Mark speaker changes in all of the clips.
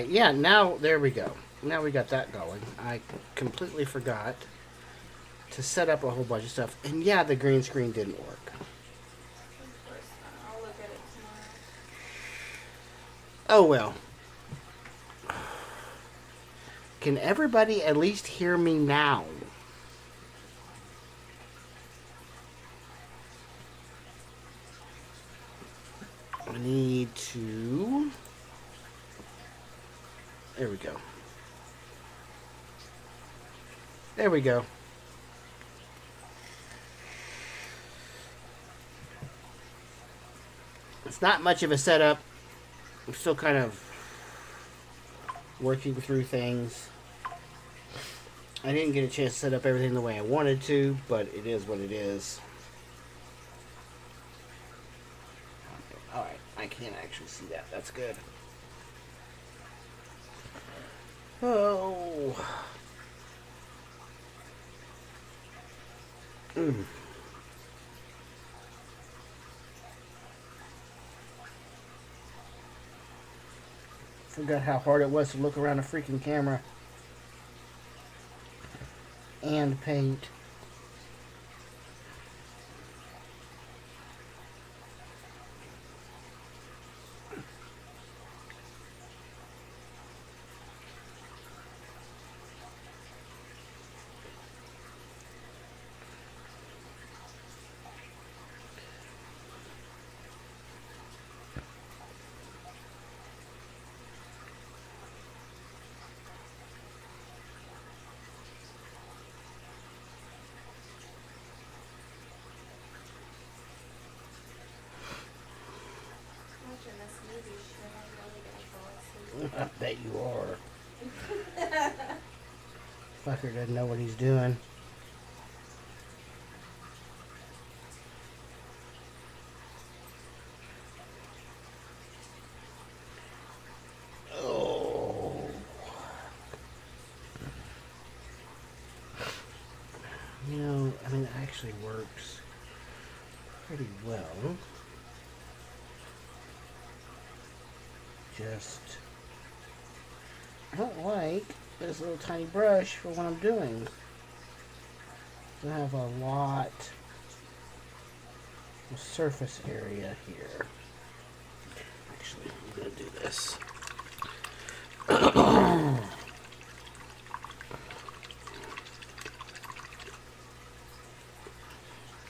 Speaker 1: Yeah, now there we go. Now we got that going. I completely forgot to set up a whole bunch of stuff. And yeah, the green screen didn't work.
Speaker 2: Of course not. I'll look at it tomorrow.
Speaker 1: Oh well. Can everybody at least hear me now? I need to. There we go. There we go. It's not much of a setup. I'm still kind of working through things. I didn't get a chance to set up everything the way I wanted to, but it is what it is. Alright, I can't actually see that. That's good. Oh. Mm. Forgot how hard it was to look around a freaking camera and paint.
Speaker 2: Watching this movie shit, I'm really gonna fall
Speaker 1: I bet you are.
Speaker 2: asleep.
Speaker 1: Fucker doesn't know what he's doing. Oh. You know, I mean, it actually works pretty well. Just, I don't like this little tiny brush for what I'm doing. I have a lot of surface area here. Actually, I'm going to do this.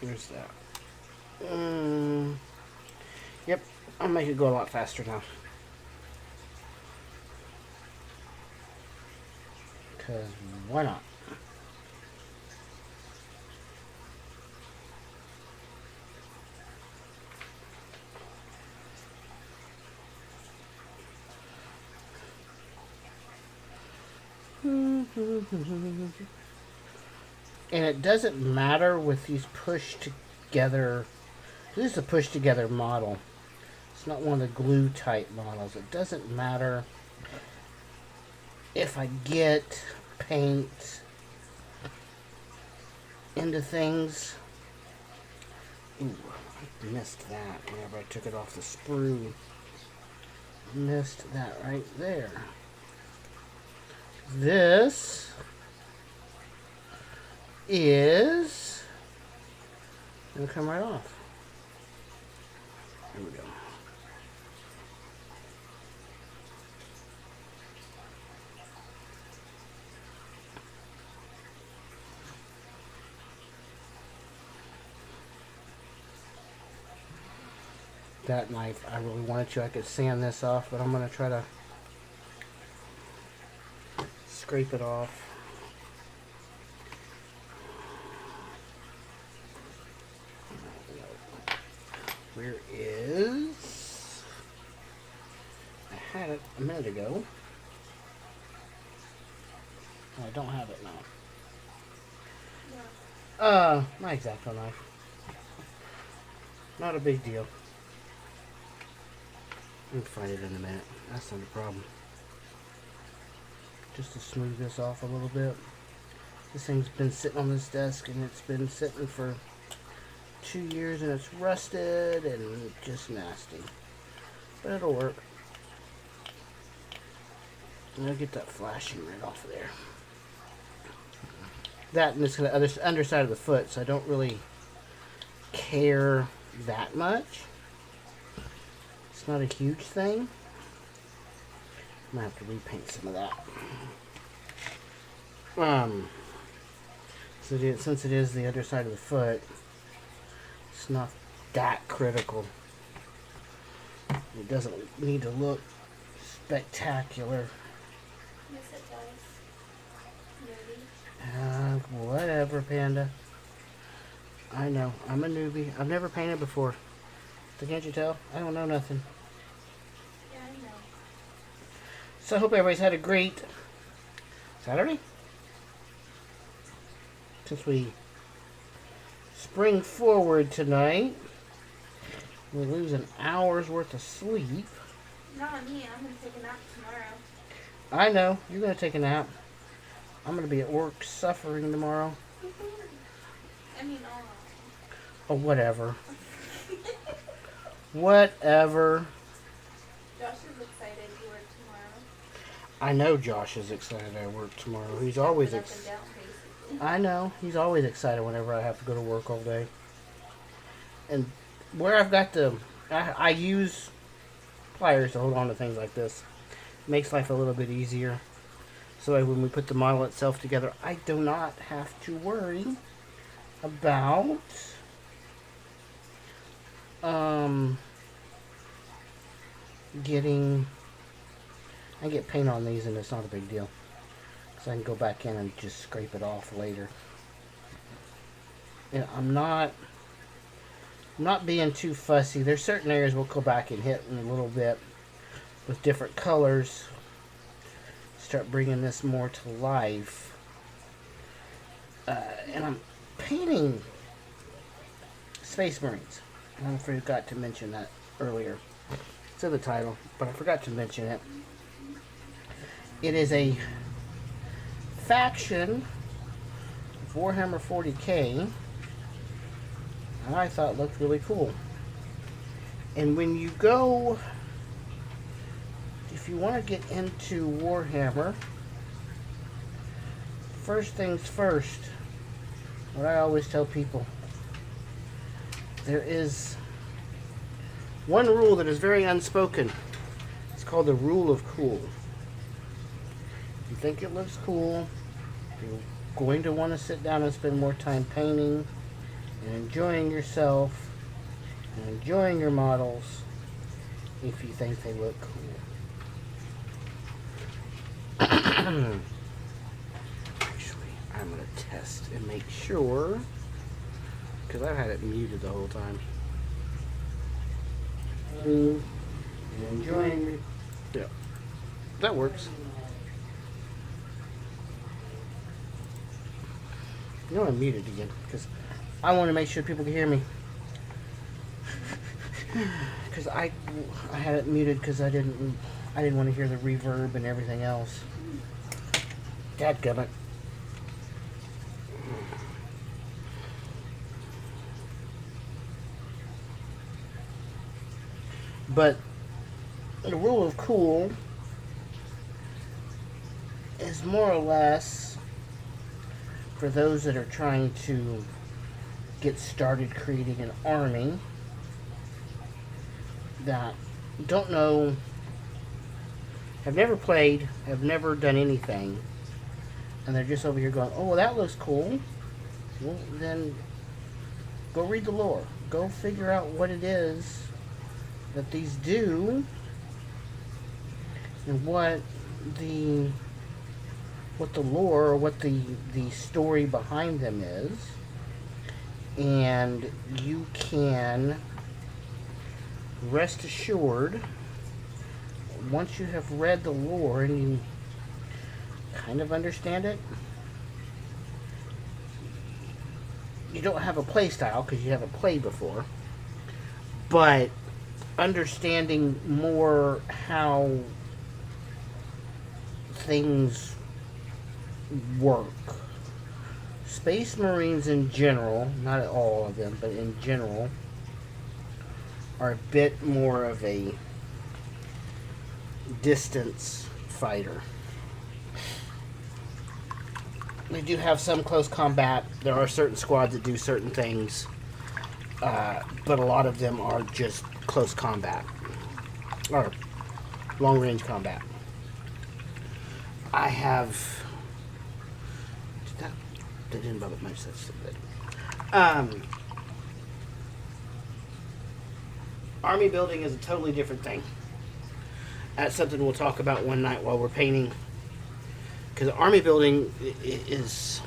Speaker 1: There's that. Yep, I'll make it go a lot faster now. Because why not? And it doesn't matter with these push together. This is a push together model. It's not one of the glue type models. It doesn't matter if I get paint into things. Ooh, I missed that whenever I took it off the sprue. Missed that right there. This is gonna come right off. Here we go. That knife, I really wanted to. I could sand this off, but I'm gonna try to scrape it off. Where is... I had it a minute ago. I don't have it now. My X-Acto knife. Not a big deal. We'll find it in a minute. That's not a problem. Just to smooth this off a little bit. This thing's been sitting on this desk and it's been sitting for 2 years and it's rusted and just nasty. But it'll work. I'm gonna get that flashing right off of there. That and this other underside of the foot, so I don't really care that much. It's not a huge thing. I'm gonna have to repaint some of that. So since it is the underside of the foot, it's not that critical. It doesn't need to look spectacular.
Speaker 2: Yes, it does. Newbie.
Speaker 1: Whatever, Panda. I know. I'm a newbie. I've never painted before. So can't you tell? I don't know nothing.
Speaker 2: Yeah, I know.
Speaker 1: So I hope everybody's had a great Saturday. Since we spring forward tonight, we lose an hour's worth of sleep.
Speaker 2: Not me. I'm gonna take a nap tomorrow.
Speaker 1: I know. You're going to take a nap. I'm going to be at work suffering tomorrow.
Speaker 2: I mean,
Speaker 1: Oh, whatever. Whatever.
Speaker 2: Josh is excited to work tomorrow.
Speaker 1: I know Josh is excited I work tomorrow. He's always
Speaker 2: Up and down, basically.
Speaker 1: I know. He's always excited whenever I have to go to work all day. And where I've got I use pliers to hold on to things like this. Makes life a little bit easier. So that when we put the model itself together, I do not have to worry about I get paint on these and it's not a big deal. So I can go back in and just scrape it off later. And I'm not being too fussy. There's certain areas we'll go back and hit in a little bit with different colors. Start bringing this more to life. And I'm painting Space Marines. I forgot to mention that earlier. It's in the title, but I forgot to mention it. It is a faction of Warhammer 40K, and I thought it looked really cool. And when you go, if you want to get into Warhammer, first things first, what I always tell people, there is one rule that is very unspoken. It's called the rule of cool. If you think it looks cool, you're going to want to sit down and spend more time painting and enjoying yourself and enjoying your models if you think they look cool. Actually, I'm going to test and make sure, because I've had it muted the whole time. And enjoying. Yeah, that works. You know I'm muted again because I want to make sure people can hear me. Because I had it muted because I didn't want to hear the reverb and everything else. Dadgummit. But the rule of cool is more or less for those that are trying to get started creating an army that don't know, have never played, have never done anything, and they're just over here going, oh, well, that looks cool. Well, then go read the lore. Go figure out what it is that these do and what the lore or what the story behind them is, and you can rest assured once you have read the lore and you kind of understand it, you don't have a play style because you haven't played before, but understanding more how things work. Space Marines in general, not all of them, but in general, are a bit more of a distance fighter. They do have some close combat. There are certain squads that do certain things, but a lot of them are just close combat or long range combat. I have. That didn't bother much. That's so good. Army building is a totally different thing. That's something we'll talk about one night while we're painting. Because army building is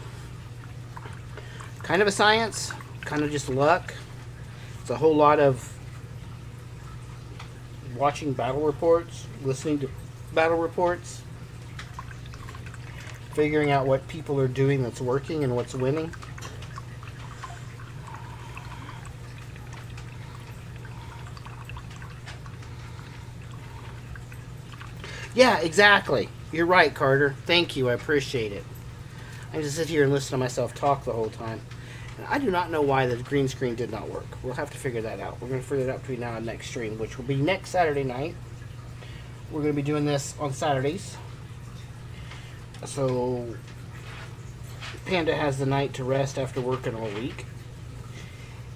Speaker 1: kind of a science, kind of just luck. It's a whole lot of watching battle reports, listening to battle reports, figuring out what people are doing that's working and what's winning. Yeah, exactly. You're right, Carter. Thank you. I appreciate it. I just sit here and listen to myself talk the whole time. And I do not know why the green screen did not work. We'll have to figure that out. We're going to figure that out between now and next stream, which will be next Saturday night. We're going to be doing this on Saturdays. So, Panda has the night to rest after working all week.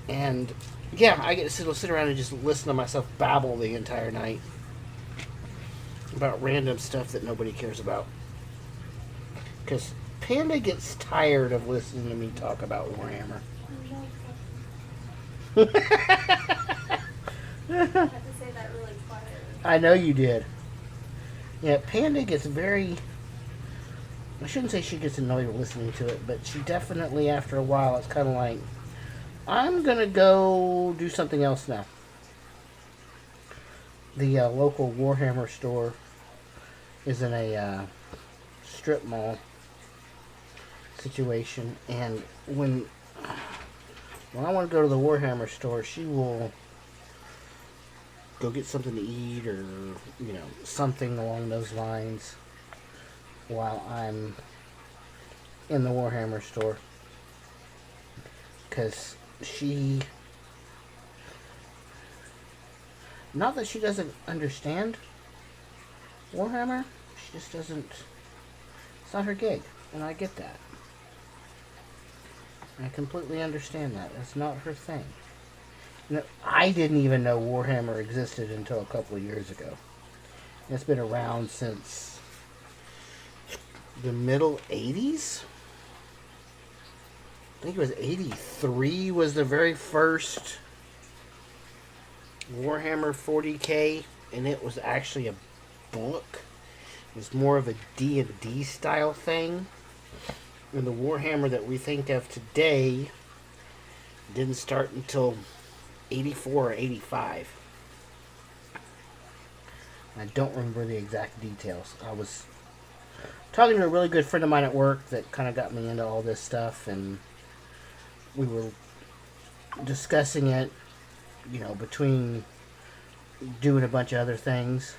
Speaker 1: And, yeah, I get to sit around and just listen to myself babble the entire night about random stuff that nobody cares about. Because Panda gets tired of listening to me talk about Warhammer.
Speaker 2: I had to say that really quiet.
Speaker 1: I know you did. Yeah, Panda gets very... I shouldn't say she gets annoyed with listening to it, but she definitely, after a while, it's kind of like, I'm going to go do something else now. The local Warhammer store is in a strip mall situation, and when I want to go to the Warhammer store, she will go get something to eat or, you know, something along those lines while I'm in the Warhammer store. Because she... Not that she doesn't understand Warhammer, she just doesn't... It's not her gig, and I get that. I completely understand that. It's not her thing. You know, I didn't even know Warhammer existed until a couple of years ago. It's been around since the middle 80s? I think it was 83 was the very first Warhammer 40K, and it was actually a book. It was more of a D&D style thing. And the Warhammer that we think of today didn't start until 84 or 85. I don't remember the exact details. I was talking to a really good friend of mine at work that kind of got me into all this stuff, and we were discussing it, you know, between doing a bunch of other things,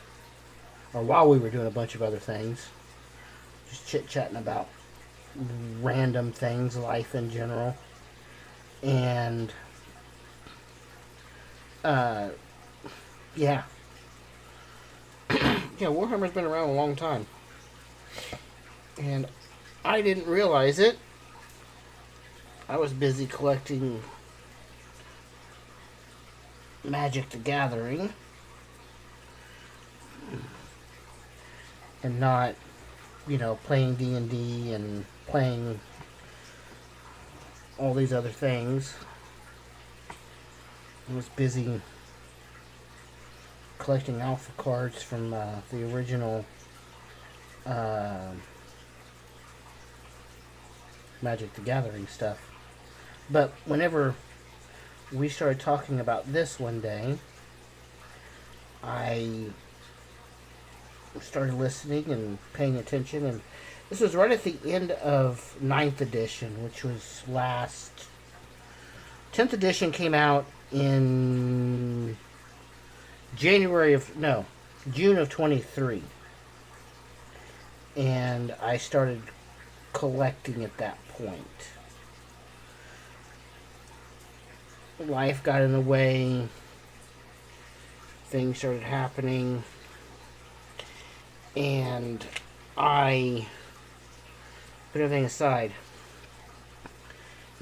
Speaker 1: or while we were doing a bunch of other things, just chit-chatting about random things, life in general. And yeah. Yeah, Warhammer's been around a long time. And I didn't realize it. I was busy collecting Magic the Gathering and not, you know, playing D&D and playing all these other things. I was busy collecting alpha cards from the original Magic the Gathering stuff. But whenever we started talking about this one day, I started listening and paying attention, and this was right at the end of 9th edition, which was last... 10th edition came out in June of 23. And I started collecting at that point. Life got in the way. Things started happening. And I put everything aside.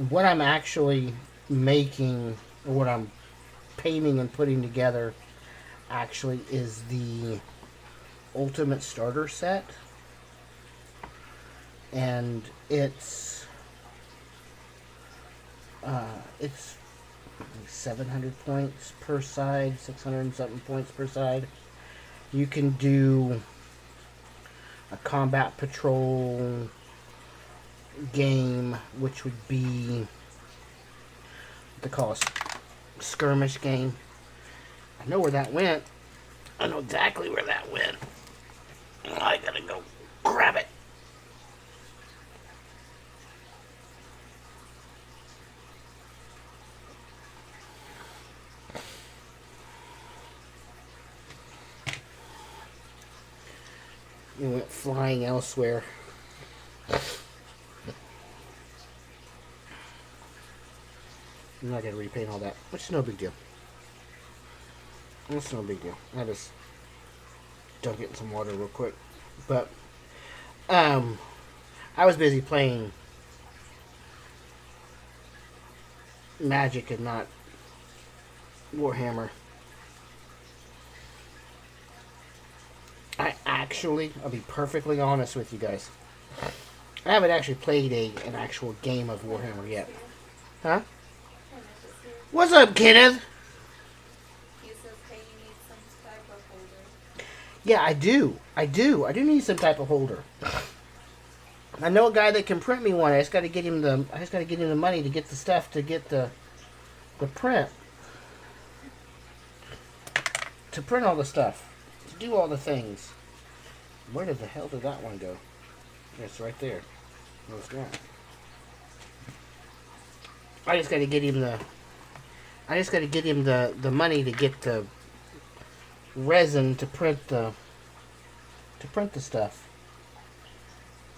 Speaker 1: What I'm actually making, or what I'm painting and putting together, actually is the Ultimate Starter Set. And it's 700 points per side, 600 and something points per side. You can do a combat patrol game, which would be what they call a skirmish game. I know where that went. I know exactly where that went. I gotta go grab it. It went flying elsewhere. I'm not going to repaint all that, which is no big deal. It's no big deal. I just dunk it in some water real quick. But, I was busy playing Magic and not Warhammer. I'll be perfectly honest with you guys. I haven't actually played an actual game of Warhammer yet. Huh? What's up, Kenneth?
Speaker 2: He says, hey, you need some type of holder.
Speaker 1: Yeah, I do. I do need some type of holder. I know a guy that can print me one. I just got to get him the money to get the stuff to get the print. To print all the stuff. To do all the things. Where the hell did that one go? It's right there. No, it's not. I just got to get him the money to get the resin to print the stuff,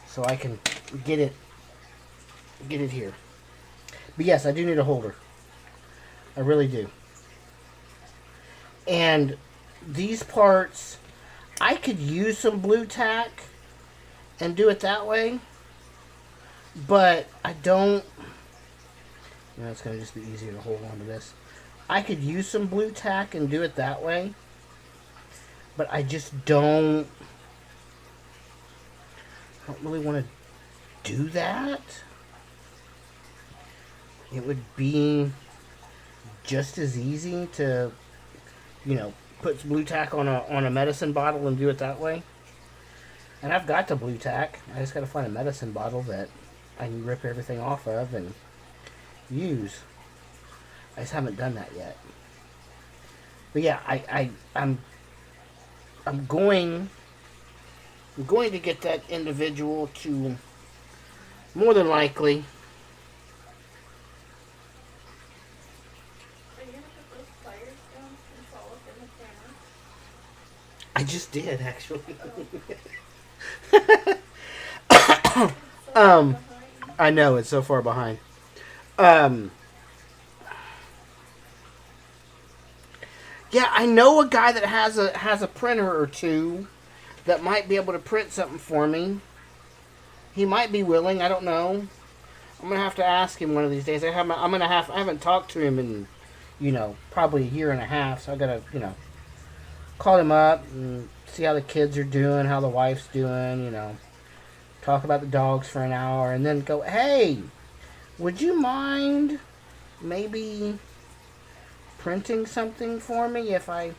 Speaker 1: so I can get it here. But yes, I do need a holder. I really do. And these parts, I could use some blue tack and do it that way, but I don't. It's going to just be easier to hold on to this. I could use some blue tack and do it that way, but I just don't really want to do that. It would be just as easy to, put blue tack on a medicine bottle and do it that way. And I've got the blue tack. I just got to find a medicine bottle that I can rip everything off of and use. I just haven't done that yet. But yeah, I'm going to get that individual to more than likely.
Speaker 2: Are you going to put those pliers down and fall up in the camera?
Speaker 1: I just did, actually.
Speaker 2: Behind.
Speaker 1: I know, it's so far behind. Yeah, I know a guy that has a printer or two that might be able to print something for me. He might be willing. I don't know. I'm gonna have to ask him one of these days. I haven't talked to him in, probably a year and a half. So I gotta, call him up and see how the kids are doing, how the wife's doing. Talk about the dogs for an hour, and then go, hey, would you mind maybe printing something for me if I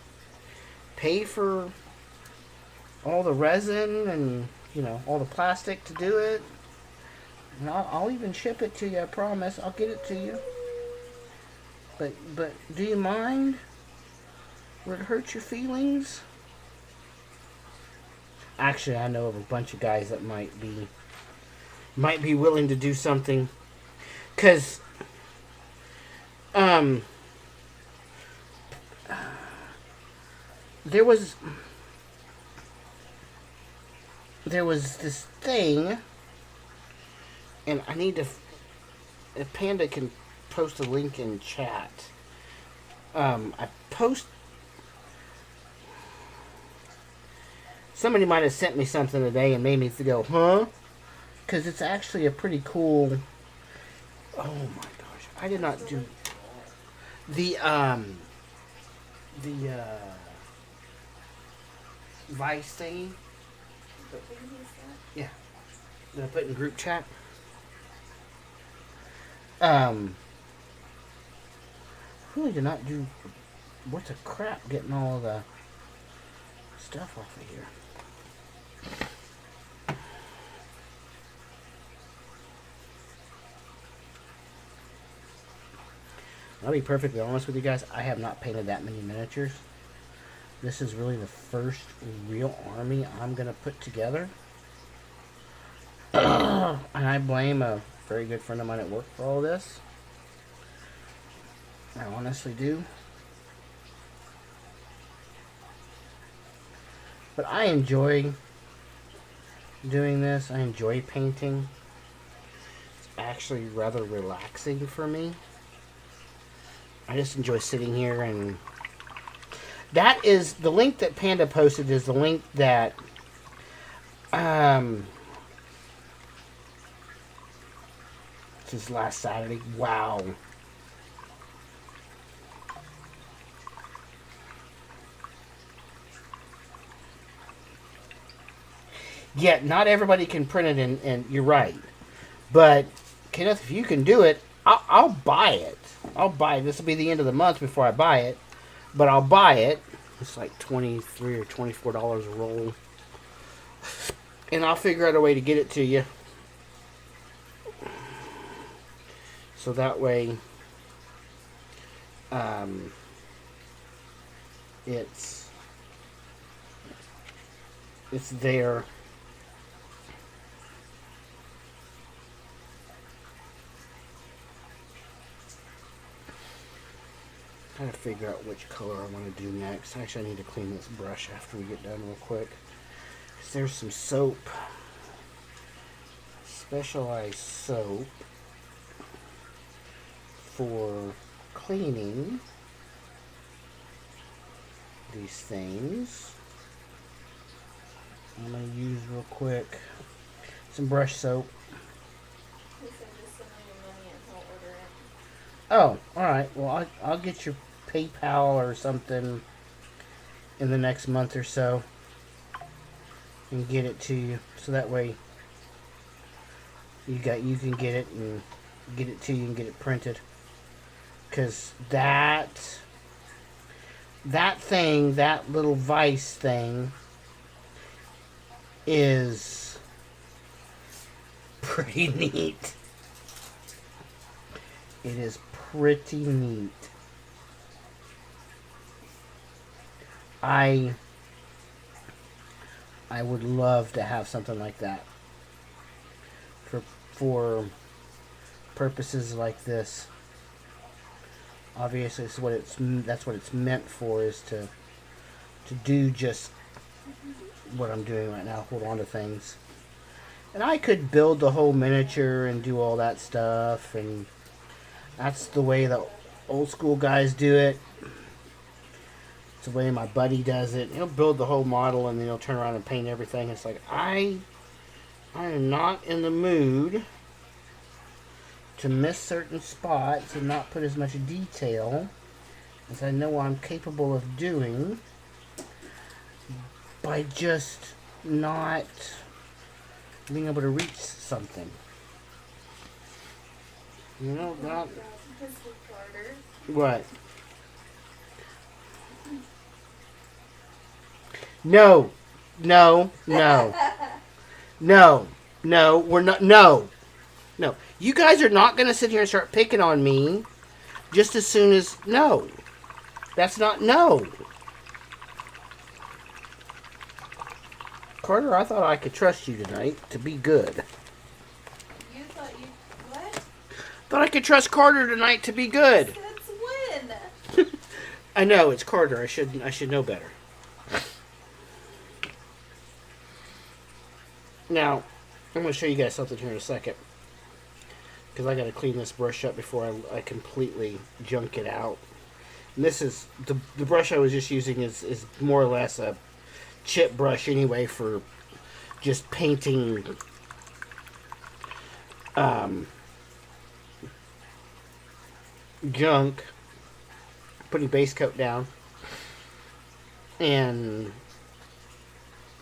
Speaker 1: pay for all the resin and all the plastic to do it? And I'll even ship it to you. I promise. I'll get it to you. But do you mind? Would it hurt your feelings? Actually, I know of a bunch of guys that might be willing to do something, 'cause there was this thing, and I need to. If Panda can post a link in chat. Somebody might have sent me something today and made me go, huh? because it's actually a pretty cool. Oh my gosh! I did not do the Vice thingy.
Speaker 2: The thing he said.
Speaker 1: Yeah, that I put in group chat. Really did not do. What the crap? Getting all the stuff off of here. I'll be perfectly honest with you guys. I have not painted that many miniatures. This is really the first real army I'm going to put together. And I blame a very good friend of mine at work for all this. I honestly do. But I enjoy doing this. I enjoy painting. It's actually rather relaxing for me. I just enjoy sitting here, and that is the link that Panda posted is the link that this is last Saturday. Wow. Yeah, not everybody can print it, and you're right. But Kenneth, if you can do it, I'll buy it. I'll buy it. This will be the end of the month before I buy it, but I'll buy it. It's like $23 or $24 a roll, and I'll figure out a way to get it to you. So that way, it's there. Trying to figure out which color I want to do next. Actually, I need to clean this brush after we get done real quick. 'Cause there's some soap, specialized soap for cleaning these things. I'm going to use real quick some brush soap.
Speaker 2: He said just send him the money and he'll order it.
Speaker 1: Oh, alright. Well, I'll get your PayPal or something in the next month or so and get it to you. So that way you can get it and get it to you and get it printed. Because that thing, that little Vice thing is pretty neat. It is pretty neat. I would love to have something like that for purposes like this. Obviously, that's what it's meant for, is to do just what I'm doing right now. Hold on to things, and I could build the whole miniature and do all that stuff, and that's the way the old school guys do it. It's the way my buddy does it. He'll build the whole model and then he'll turn around and paint everything. It's like, I am not in the mood to miss certain spots and not put as much detail as I know I'm capable of doing by just not being able to reach something. You know, not...
Speaker 2: Mr. Carter.
Speaker 1: What? No. No. No. No. No. We're not. No. No. You guys are not going to sit here and start picking on me just as soon as... No. That's not... No. Carter, I thought I could trust you tonight to be good.
Speaker 2: You thought you... What?
Speaker 1: Thought I could trust Carter tonight to be good.
Speaker 2: Since when?
Speaker 1: I know, it's Carter. I should know better. Now, I'm going to show you guys something here in a second. Because I got to clean this brush up before I completely junk it out. And this is, the brush I was just using is more or less a chip brush anyway for just painting junk, putting base coat down, and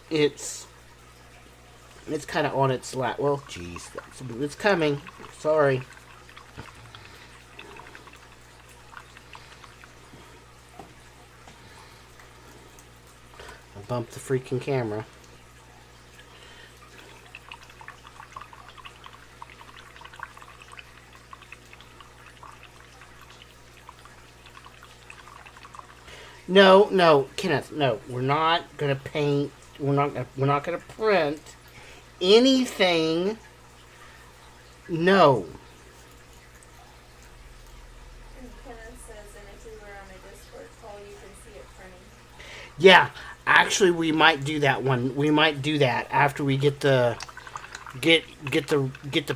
Speaker 1: it's kind of on its lap. Well, geez, it's coming. Sorry. I bumped the freaking camera. No, Kenneth. No, we're not gonna paint. We're not gonna print anything. No.
Speaker 2: And Kenneth says, and if we were on a Discord call, you can see it printing.
Speaker 1: Yeah, actually, we might do that one. We might do that after we get the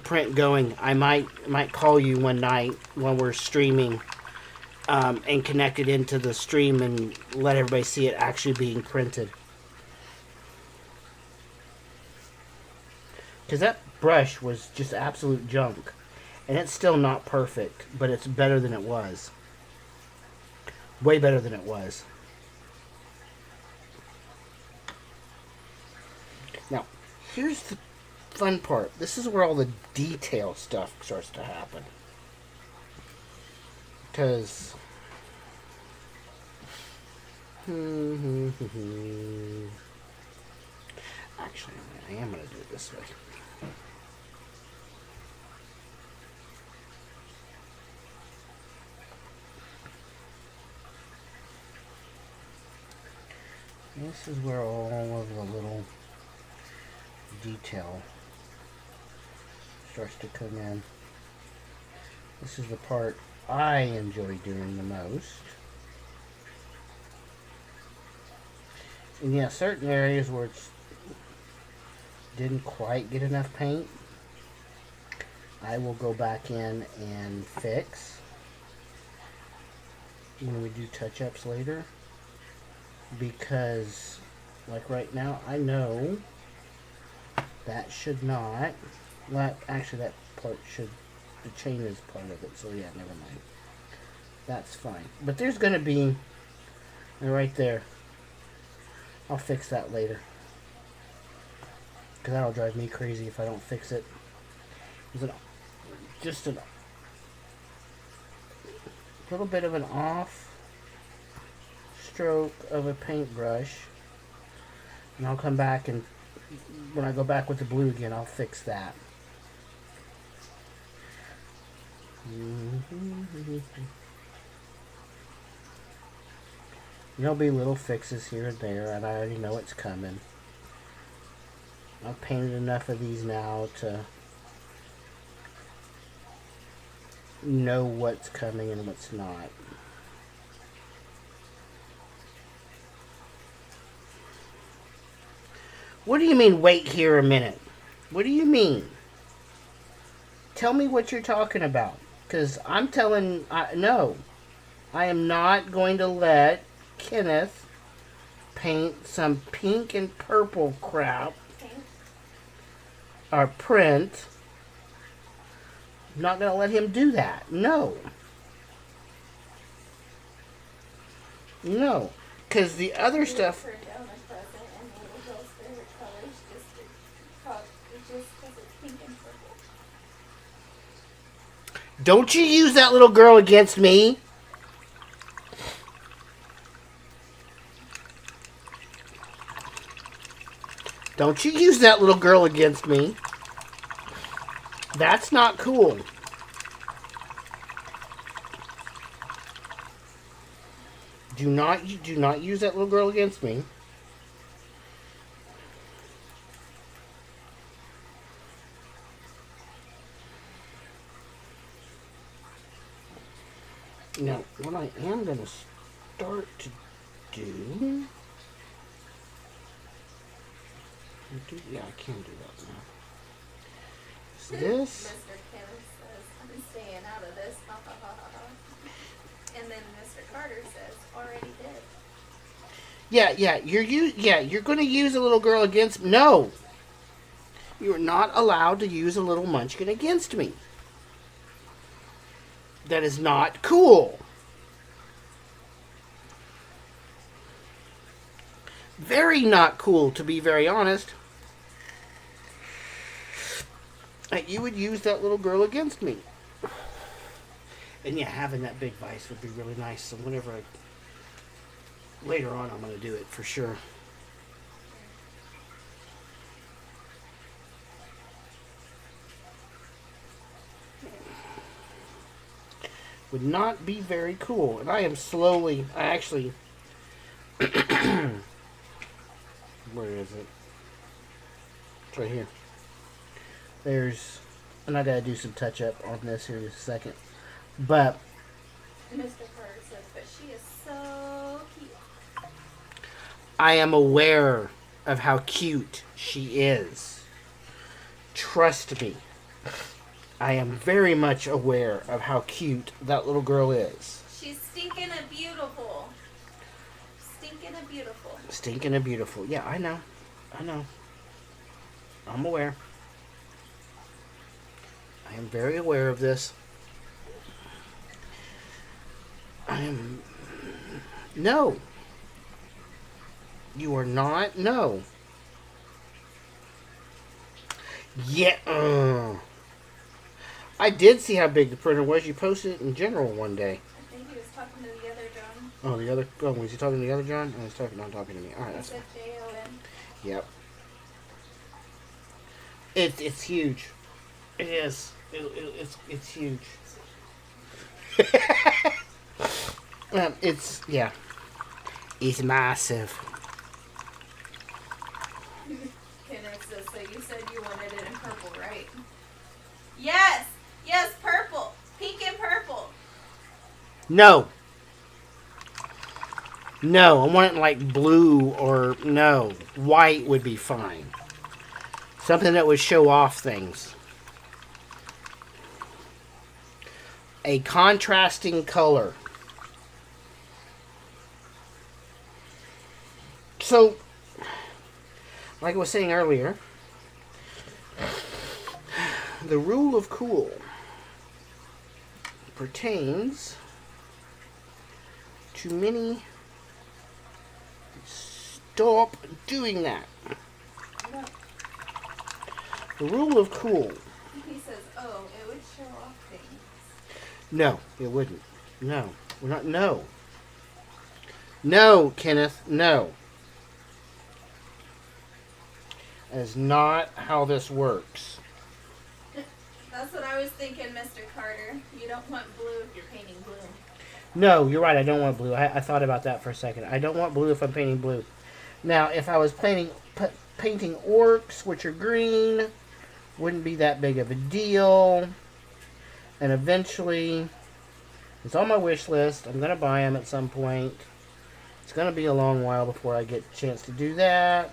Speaker 1: print going. I might call you one night when we're streaming, and connect it into the stream and let everybody see it actually being printed. Because that brush was just absolute junk, and it's still not perfect, but it's better than it was. Way better than it was. Now, here's the fun part. This is where all the detail stuff starts to happen. Because... Actually, I am going to do it this way. This is where all of the little detail starts to come in. This is the part I enjoy doing the most. And yeah, certain areas where it's didn't quite get enough paint, I will go back in and fix when we do touch-ups later. Because, like right now, I know that should not. Well, actually, that part should. The chain is part of it, so yeah, never mind. That's fine. But there's going to be. Right there. I'll fix that later. Because that'll drive me crazy if I don't fix it. Just a little bit of an off stroke of a paintbrush, and I'll come back, and when I go back with the blue again, I'll fix that. There'll be little fixes here and there, and I already know it's coming. I've painted enough of these now to know what's coming and what's not. What do you mean, wait here a minute? What do you mean? Tell me what you're talking about. Because I'm telling... no. I am not going to let Kenneth paint some pink and purple crap.
Speaker 2: Pink?
Speaker 1: Or print. I'm not going to let him do that. No. No. Because the other stuff... Don't you use that little girl against me. Don't you use that little girl against me. That's not cool. Do not use that little girl against me. Now, what I am going to start to do... Yeah, I can do that now. Is this...
Speaker 2: Mr. Kenneth says, I'm staying out of this. Ha ha ha ha ha. And then Mr. Carter says, already did.
Speaker 1: Yeah, you're going to use a little girl against... No! You're not allowed to use a little munchkin against me. That is not cool. Very not cool, to be very honest. That you would use that little girl against me. And yeah, having that big vise would be really nice. So whenever later on, I'm going to do it for sure. Would not be very cool. And I am slowly, where is it? It's right here. And I gotta do some touch up on this here in just a second. But
Speaker 2: Mr. Carter says, but she is so cute.
Speaker 1: I am aware of how cute she is. Trust me. I am very much aware of how cute that little girl is.
Speaker 2: She's stinking a beautiful. Stinking a beautiful.
Speaker 1: Stinking and beautiful. Yeah, I know. I'm aware. I am very aware of this. No. You are not. No. Yeah. I did see how big the printer was. You posted it in general one day.
Speaker 2: I think he was talking to the other John.
Speaker 1: Oh, the other. Oh, was he talking to the other John? Oh, he's not talking to me. All right,
Speaker 2: He
Speaker 1: that's
Speaker 2: said
Speaker 1: fine.
Speaker 2: Jon.
Speaker 1: Yep. It's huge. It is. It's huge. Yeah. It's massive.
Speaker 2: Kenneth says, so you said you wanted it in purple, right? Yes! Yes, purple! Pink and purple!
Speaker 1: No. No, I want it in like blue or no. White would be fine. Something that would show off things. A contrasting color. So, like I was saying earlier, the rule of cool pertains to many. Stop doing that.
Speaker 2: No.
Speaker 1: The rule of cool.
Speaker 2: He says, oh, it would show off things.
Speaker 1: No, it wouldn't. No. We're not. No. No, Kenneth. No. That is not how this works.
Speaker 2: That's what I was thinking, Mr. Carter. You don't want blue if you're painting blue.
Speaker 1: No, you're right. I don't want blue. I thought about that for a second. I don't want blue if I'm painting blue. Now, if I was painting orcs, which are green, wouldn't be that big of a deal. And eventually, it's on my wish list. I'm going to buy them at some point. It's going to be a long while before I get a chance to do that.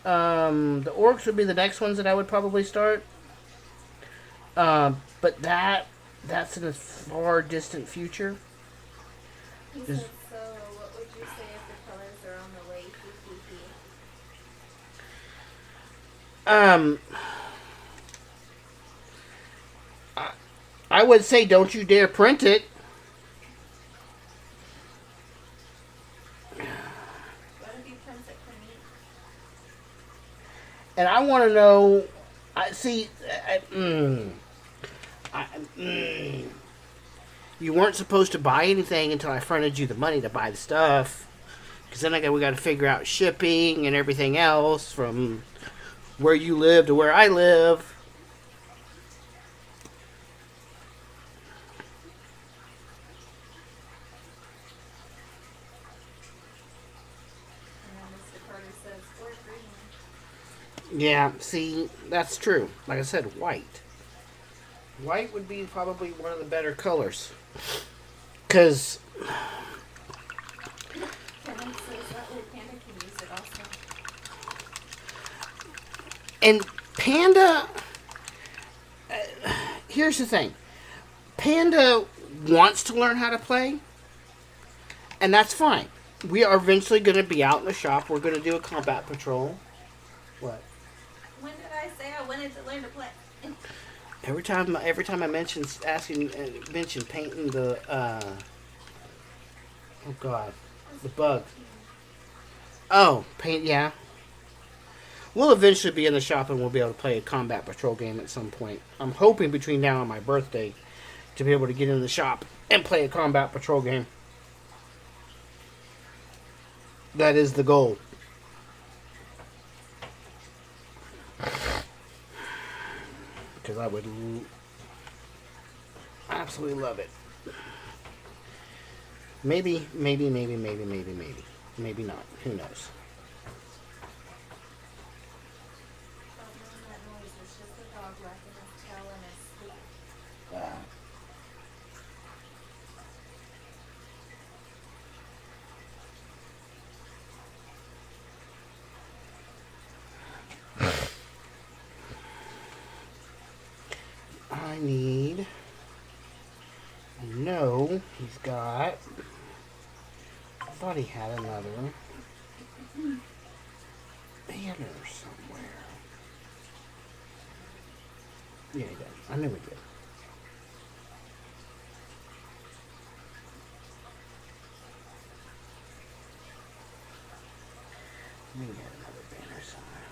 Speaker 1: The orcs would be the next ones that I would probably start. But that's in a far distant future.
Speaker 2: He says, so what would you say if the colors are on the way?
Speaker 1: I would say don't you dare print it.
Speaker 2: What if he prints it for me?
Speaker 1: And I want to know. You weren't supposed to buy anything until I fronted you the money to buy the stuff. Because then we got to figure out shipping and everything else from where you live to where I live.
Speaker 2: And then Mr. Carter says, or green.
Speaker 1: Yeah, see, that's true. Like I said, white. White would be probably one of the better colors. Because
Speaker 2: Kevin says that way Panda can use it also.
Speaker 1: And Panda, here's the thing. Panda wants to learn how to play, and that's fine. We are eventually going to be out in the shop. We're going to do a combat patrol. What?
Speaker 2: When did I wanted to learn to play.
Speaker 1: Every time I mention painting the oh god, the bug. Oh, paint, yeah. We'll eventually be in the shop and we'll be able to play a Combat Patrol game at some point. I'm hoping between now and my birthday to be able to get in the shop and play a Combat Patrol game. That is the goal. Because I would absolutely love it. Maybe. Maybe not. Who knows?
Speaker 2: That noise is just a dog whacking his tail in his sleep.
Speaker 1: I know he's got. I thought he had another banner somewhere. Yeah, he did. I knew he did. We got another banner somewhere.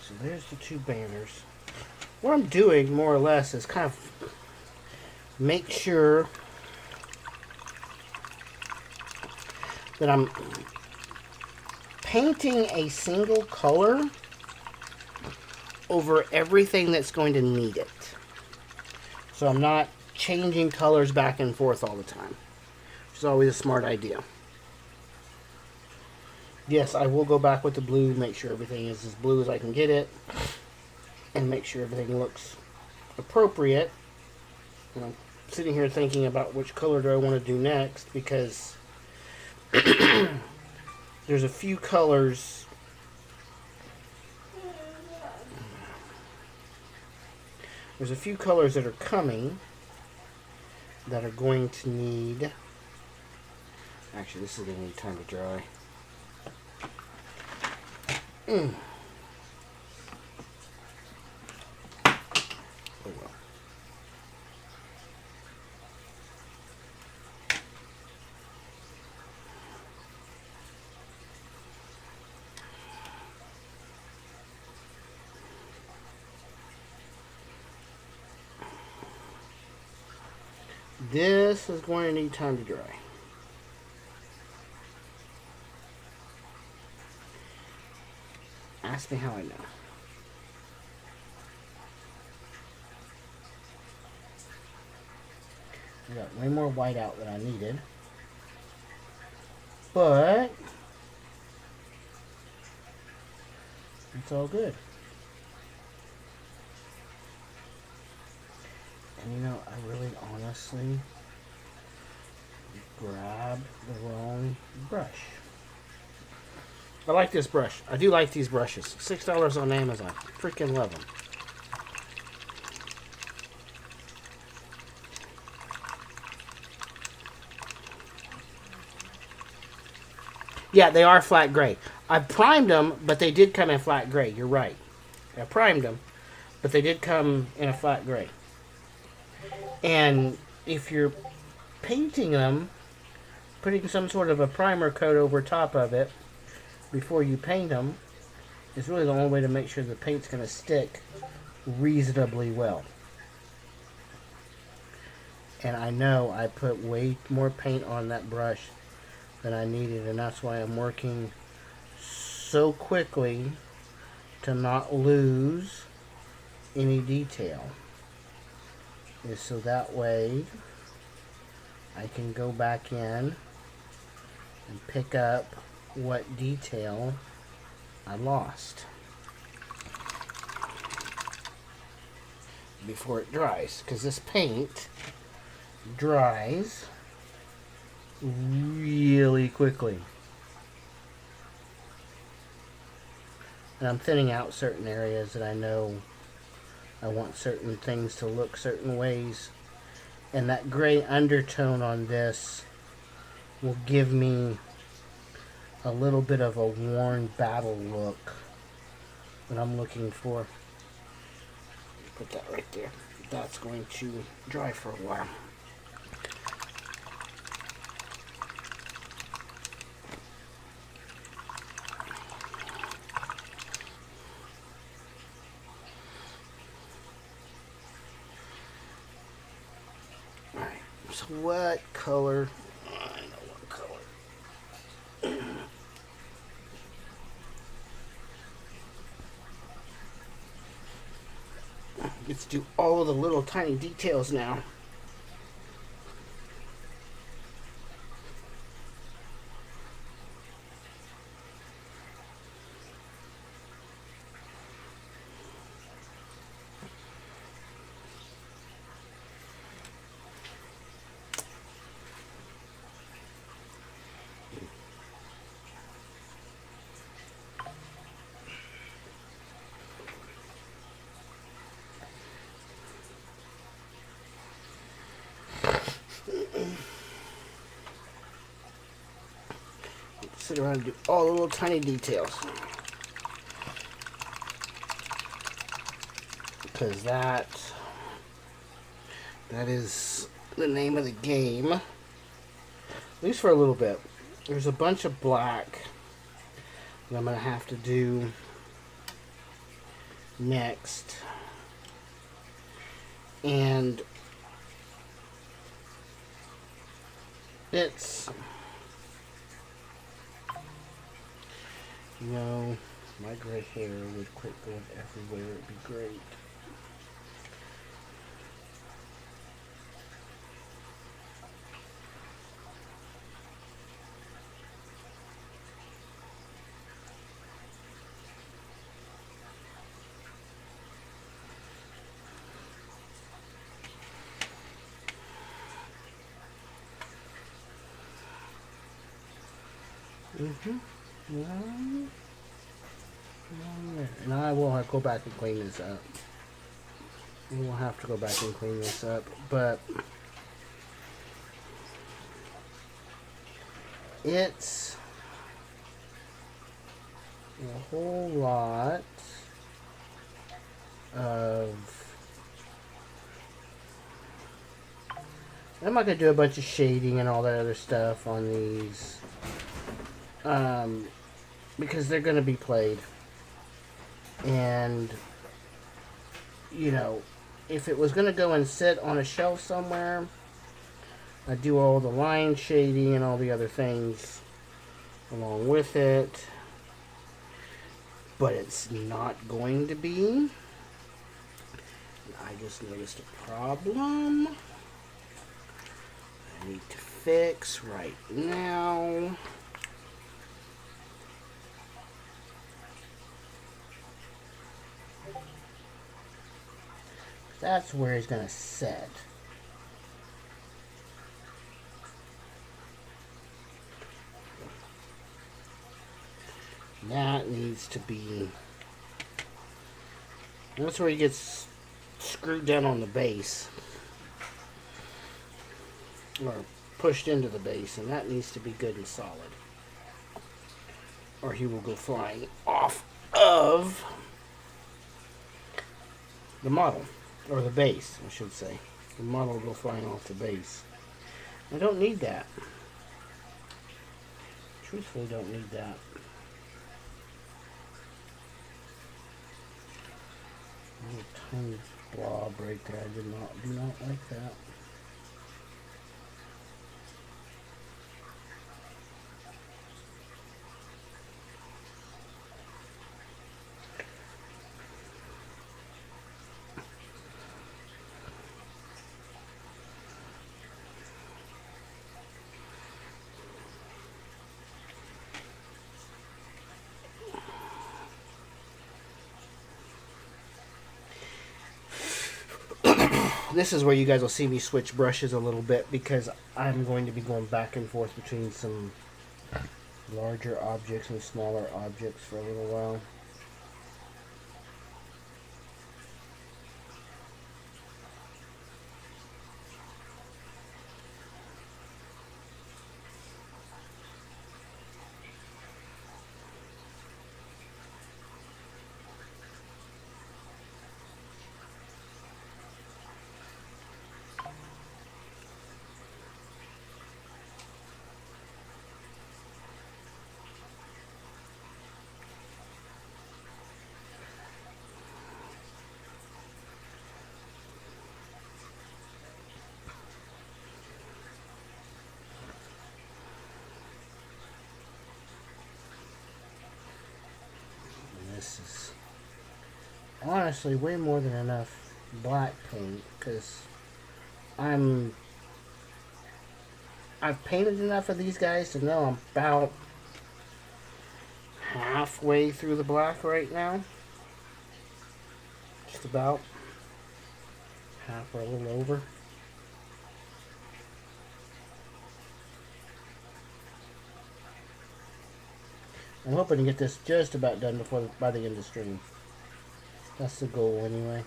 Speaker 1: So there's the two banners. What I'm doing, more or less, is kind of make sure that I'm painting a single color over everything that's going to need it. So I'm not changing colors back and forth all the time. Which is always a smart idea. Yes, I will go back with the blue, make sure everything is as blue as I can get it, and make sure everything looks appropriate. And I'm sitting here thinking about which color do I want to do next, because there's a few colors that are coming that are going to need, actually this is going to need time to dry. Oh well. This is going to need time to dry. Ask me how I know. I got way more white out than I needed. But it's all good. And you know, I really honestly grabbed the wrong brush. I like this brush. I do like these brushes. $6 on Amazon. Freaking love them. Yeah, they are flat gray. I primed them, but they did come in flat gray. You're right. I primed them, but they did come in a flat gray. And if you're painting them, putting some sort of a primer coat over top of it before you paint them is really the only way to make sure the paint's going to stick reasonably well. And I know I put way more paint on that brush than I needed, and that's why I'm working so quickly to not lose any detail. Is so that way I can go back in and pick up what detail I lost before it dries, because this paint dries really quickly. And I'm thinning out certain areas that I know I want certain things to look certain ways. And that gray undertone on this will give me a little bit of a worn battle look that I'm looking for. Put that right there. That's going to dry for a while. Alright, so what color? I know what color. Let's do all of the little tiny details now. Sit around and do all the little tiny details. Because that is the name of the game. At least for a little bit. There's a bunch of black that I'm going to have to do next. And it's, you know, my gray hair would quit going everywhere. It'd be great. And I will go back and clean this up. We'll have to go back and clean this up, but it's a whole lot of. I'm not going to do a bunch of shading and all that other stuff on these. Because they're going to be played. And, you know, if it was going to go and sit on a shelf somewhere, I'd do all the line shading and all the other things along with it. But it's not going to be. I just noticed a problem I need to fix right now. That's where he's going to sit. That needs to be... That's where he gets screwed down on the base. Or pushed into the base. And that needs to be good and solid. Or he will go flying off of the model. Or the base, I should say. The model will go flying off the base. I don't need that. Truthfully, don't need that. A little tiny blob right there. I do not like that. This is where you guys will see me switch brushes a little bit because I'm going to be going back and forth between some larger objects and smaller objects for a little while. honestly way more than enough black paint, because I've painted enough of these guys to know I'm about halfway through the black right now. Just about half or a little over. I'm hoping to get this just about done by the end of the stream. That's the goal anyway.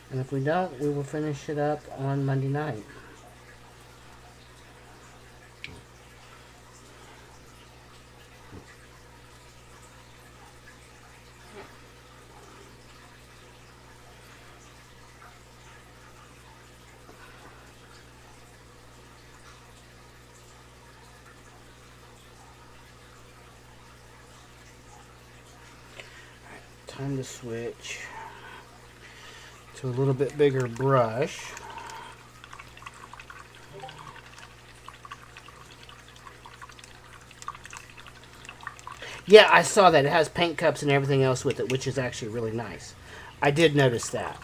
Speaker 1: And if we don't, we will finish it up on Monday night. Time to switch to a little bit bigger brush. Yeah, I saw that. It has paint cups and everything else with it, which is actually really nice. I did notice that.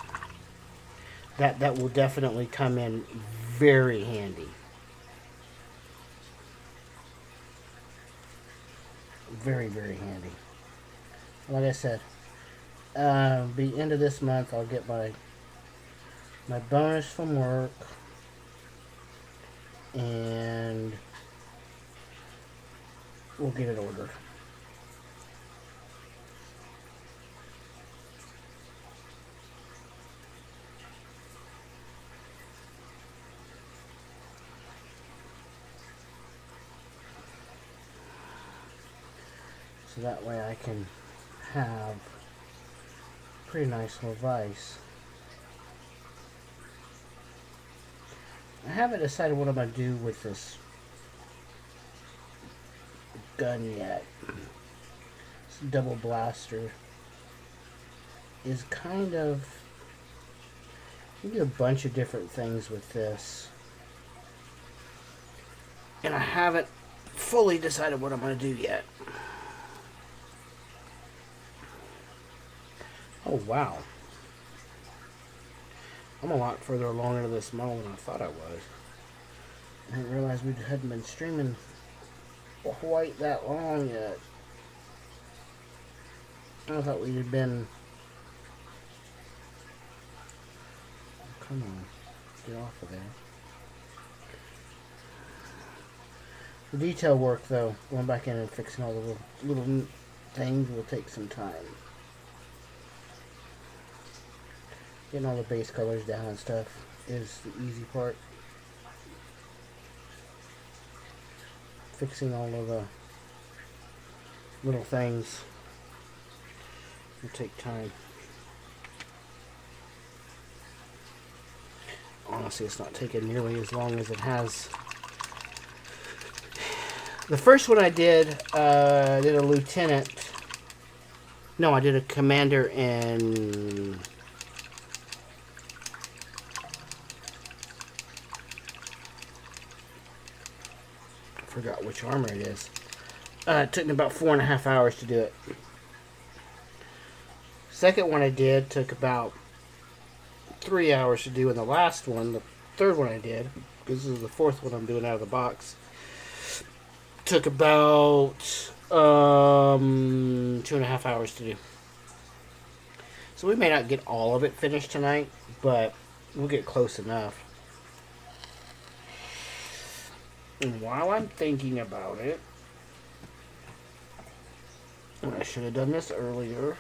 Speaker 1: That will definitely come in very handy. Very, very handy. Like I said, the end of this month, I'll get my bonus from work, and we'll get it ordered. So that way I can have pretty nice little vise. I haven't decided what I'm going to do with this gun yet. This double blaster is kind of... You can do a bunch of different things with this. And I haven't fully decided what I'm going to do yet. Oh, wow. I'm a lot further along into this model than I thought I was. I didn't realize we hadn't been streaming quite that long yet. I thought we had been... Come on. Get off of there. The detail work, though, going back in and fixing all the little things will take some time. Getting all the base colors down and stuff is the easy part. Fixing all of the little things will take time. Honestly, it's not taking nearly as long as it has. The first one I did a lieutenant. No, I did a commander in... forgot which armor it is. It took me about 4.5 hours to do it. Second one I did took about 3 hours to do, and the last one, the third one I did, because this is the fourth one I'm doing out of the box, took about 2.5 hours to do. So we may not get all of it finished tonight, but we'll get close enough. And while I'm thinking about it, I should have done this earlier.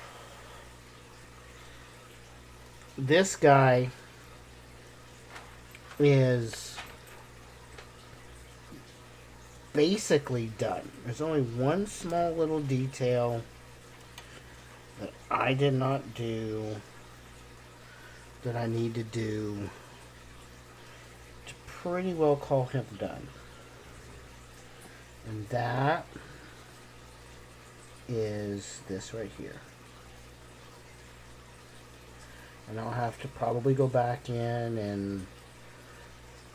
Speaker 1: This guy is basically done. There's only one small little detail that I did not do that I need to do to pretty well call him done. And that is this right here. And I'll have to probably go back in and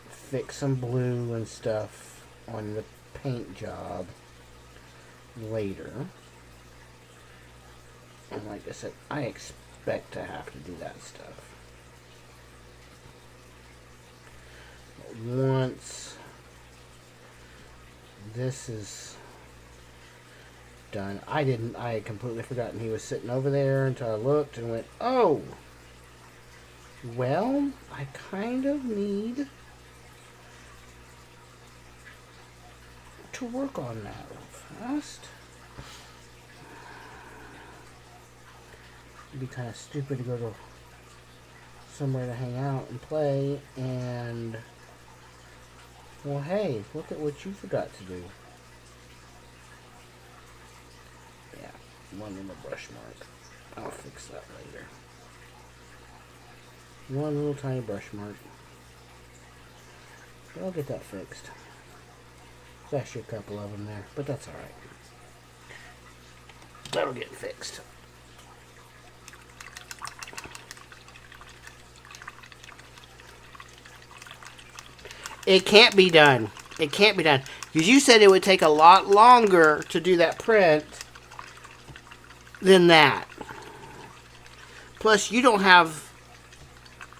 Speaker 1: fix some blue and stuff on the paint job. later. And like I said, I expect to have to do that stuff. But once this is done, I had completely forgotten he was sitting over there until I looked and went, oh, well, I kind of need to work on that real fast. It'd be kind of stupid to go to somewhere to hang out and play and, well, hey, look at what you forgot to do. Yeah, one in the brush mark. I'll fix that later. One little tiny brush mark. But I'll get that fixed. There's actually a couple of them there, but that's alright. That'll get fixed. It can't be done. It can't be done. Because you said it would take a lot longer to do that print than that. Plus, you don't have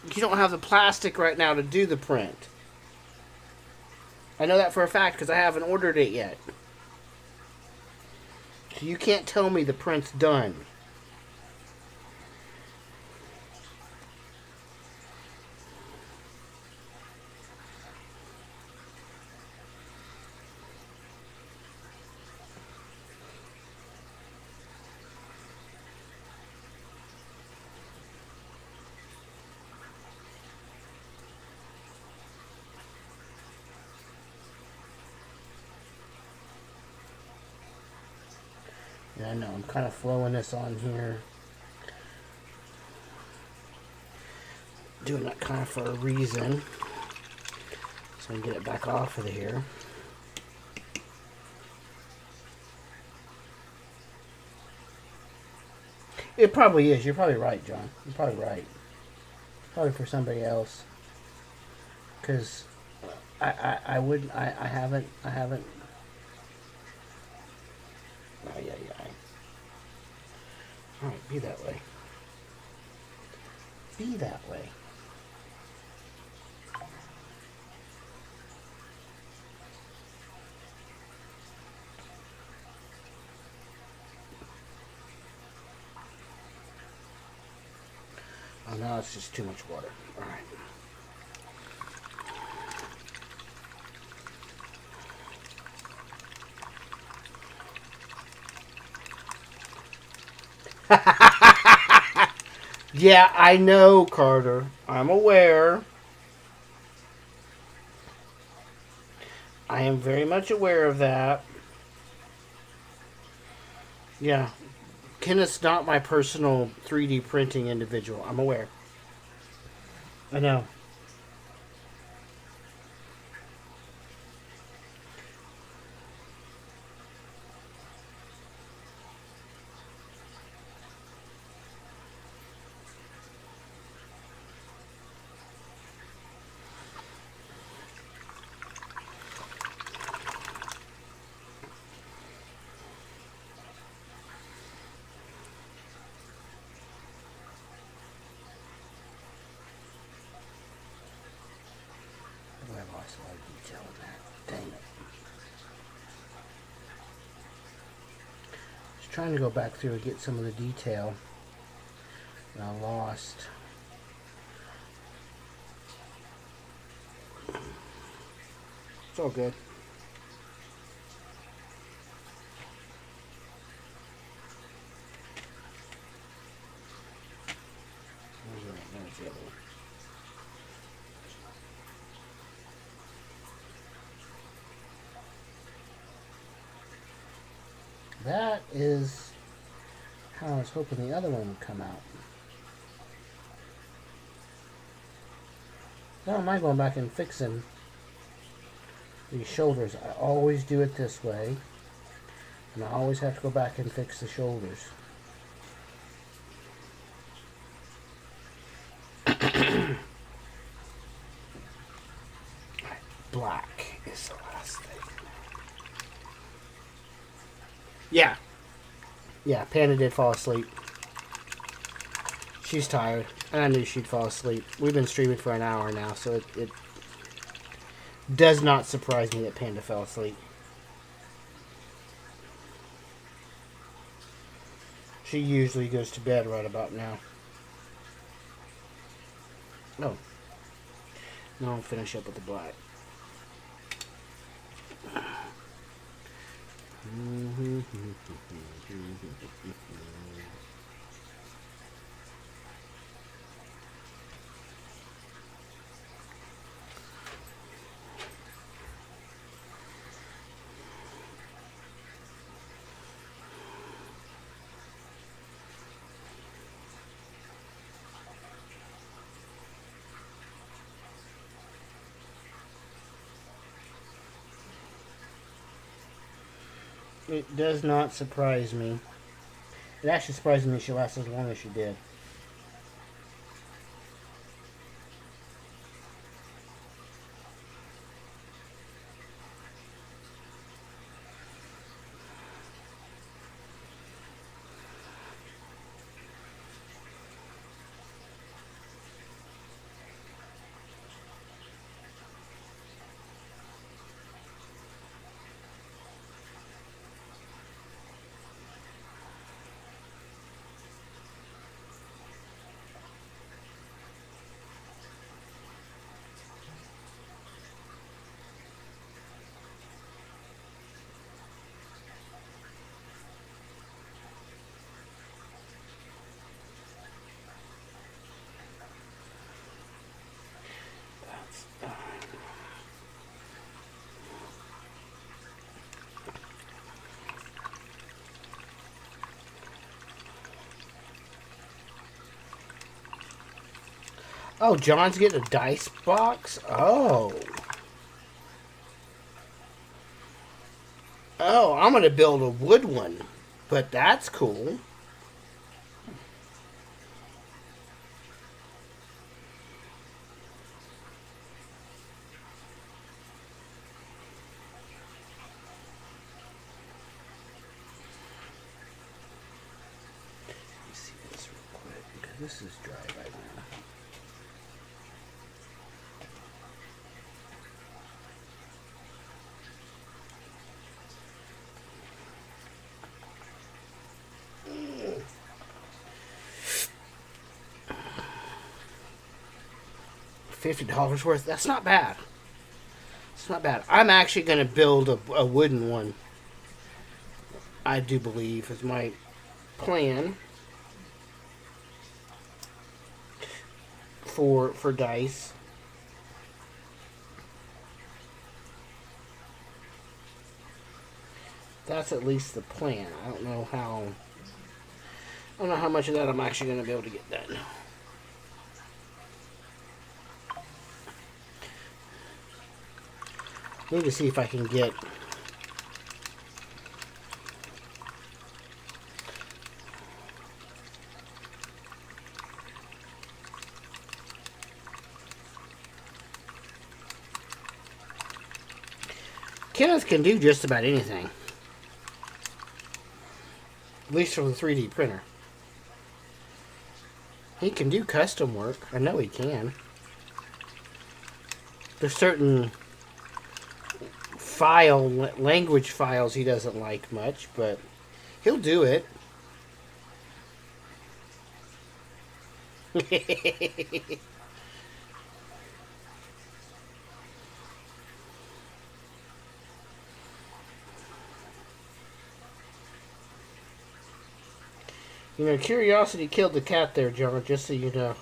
Speaker 1: the plastic right now to do the print. I know that for a fact because I haven't ordered it yet. So you can't tell me the print's done. Yeah, I know, I'm kind of flowing this on here. Doing that kind of for a reason. So I can get it back off of here. It probably is. You're probably right, John. You're probably right. Probably for somebody else. Because I haven't. Yeah. Alright, be that way. Be that way. Oh, now it's just too much water. Alright. Yeah, I know, Carter. I'm aware. I am very much aware of that. Yeah. Kenneth's not my personal 3D printing individual. I'm aware. I know. I lost a lot of detail in that. Dang it. Just trying to go back through and get some of the detail that I lost. It's all good. There's the other one. That is how I was hoping the other one would come out. I don't mind going back and fixing these shoulders. I always do it this way. And I always have to go back and fix the shoulders. Black is the last thing. Yeah. Yeah, Panda did fall asleep. She's tired. And I knew she'd fall asleep. We've been streaming for an hour now, so it does not surprise me that Panda fell asleep. She usually goes to bed right about now. Oh. Now I'll finish up with the black. It does not surprise me. It actually surprises me she lasts as long as she did. Oh, John's getting a dice box? Oh. Oh, I'm going to build a wood one. But that's cool. Let me see this real quick, because this is dry right now. $50 worth. That's not bad. It's not bad. I'm actually going to build a wooden one. I do believe is my plan for dice. That's at least the plan. I don't know how much of that I'm actually going to be able to get done. Need to see if I can get Kenneth can do just about anything. At least for the 3D printer. He can do custom work. I know he can. There's certain language files he doesn't like much, but he'll do it. You know, curiosity killed the cat there, John, just so you know.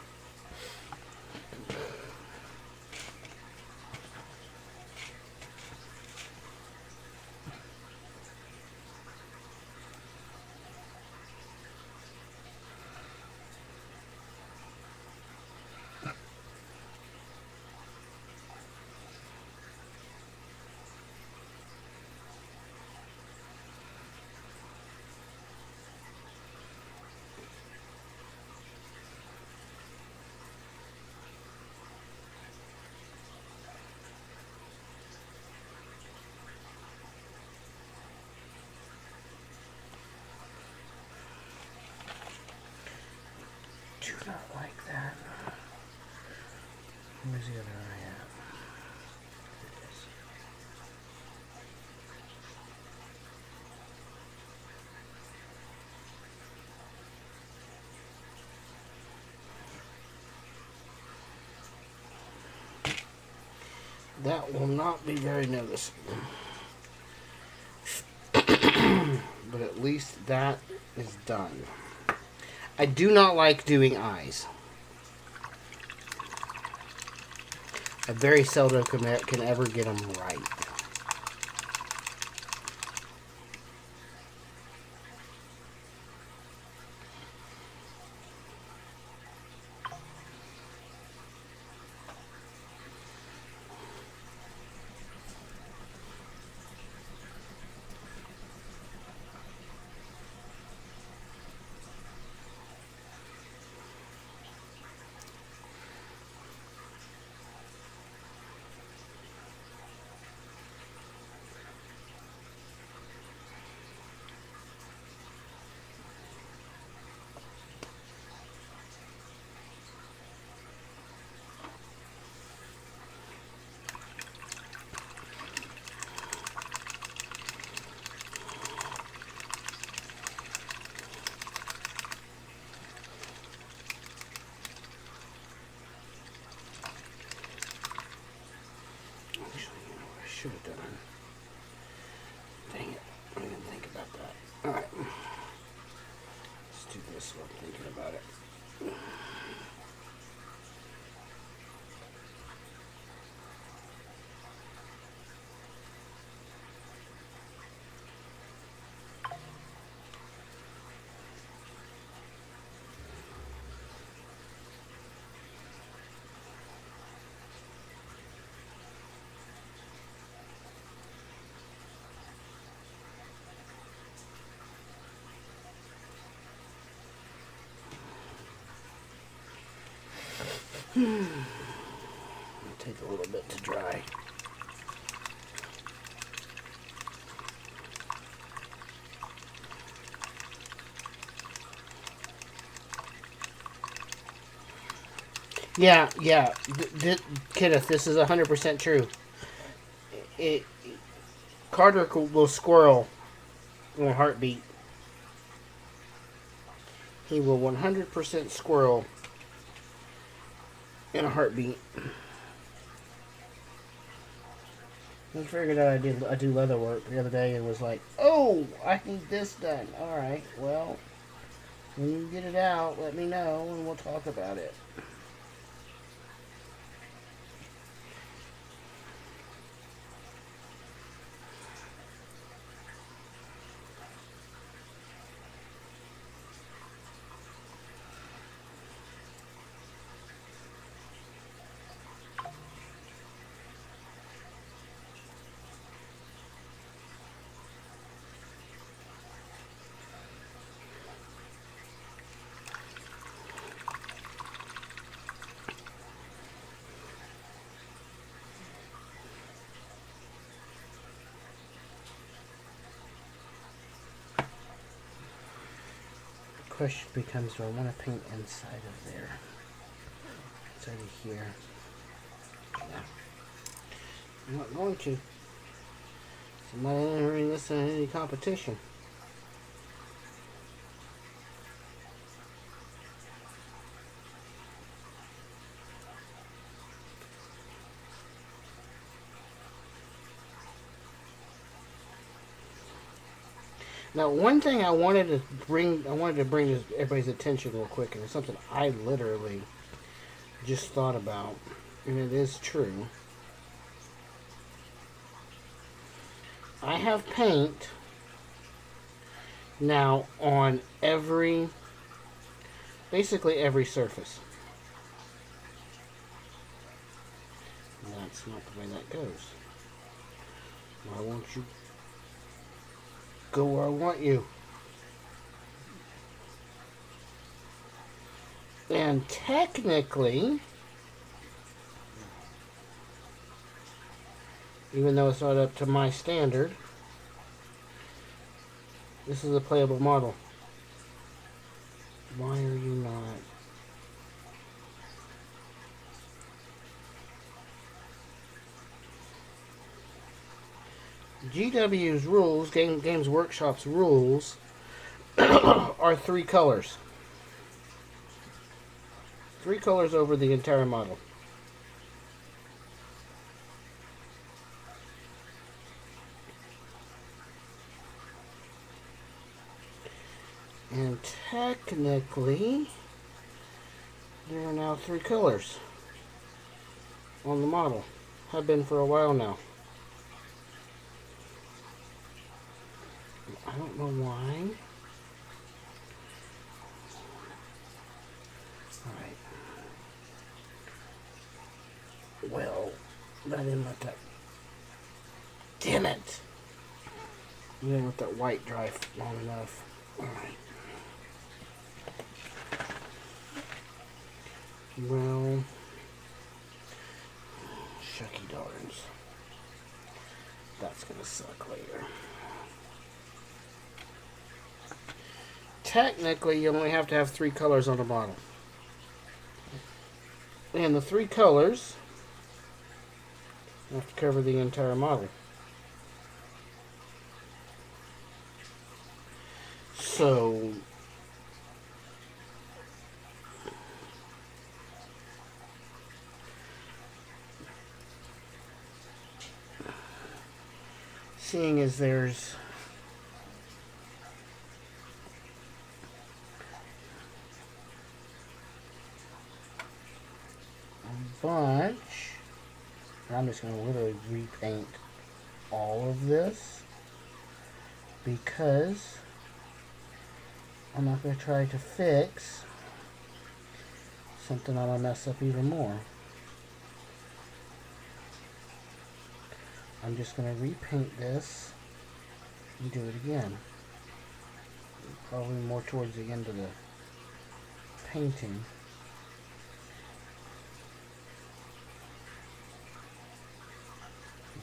Speaker 1: It's not like that. Where's the other eye at? There it is. That will not be very noticeable. But at least that is done. I do not like doing eyes. I very seldom can ever get them right. Should have done. Dang it. I didn't think about that. Alright. Let's do this while I'm thinking about it. It'll take a little bit to dry. Yeah. Kenneth, this is 100% true. Carter will squirrel in a heartbeat. He will 100% squirrel in a heartbeat. I figured out I do leather work the other day and was like, oh, I need this done. Alright, well, when you get it out, let me know and we'll talk about it. Question becomes, do I want to paint inside of there? Inside of here? No. I'm not going to. I'm not entering this in any competition. Now, one thing I wanted to bring to everybody's attention real quick, and it's something I literally just thought about, and it is true. I have paint now on basically every surface. And that's not the way that goes. Why won't you go where I want you? And technically, even though it's not up to my standard, this is a playable model. Why are you not GW's rules, Games Workshop's rules, are 3 colors. 3 colors over the entire model. And technically, there are now 3 colors on the model. Have been for a while now. I don't know why. Alright. Well, I didn't let that... Damn it! I didn't let that white dry long enough. Alright. Well... Shucky darns. That's gonna suck later. Technically, you only have to have 3 colors on a bottle. And the 3 colors have to cover the entire model. So, seeing as there's a bunch, I'm just going to literally repaint all of this because I'm not going to try to fix something I'm going to mess up even more. I'm just going to repaint this and do it again. Probably more towards the end of the painting.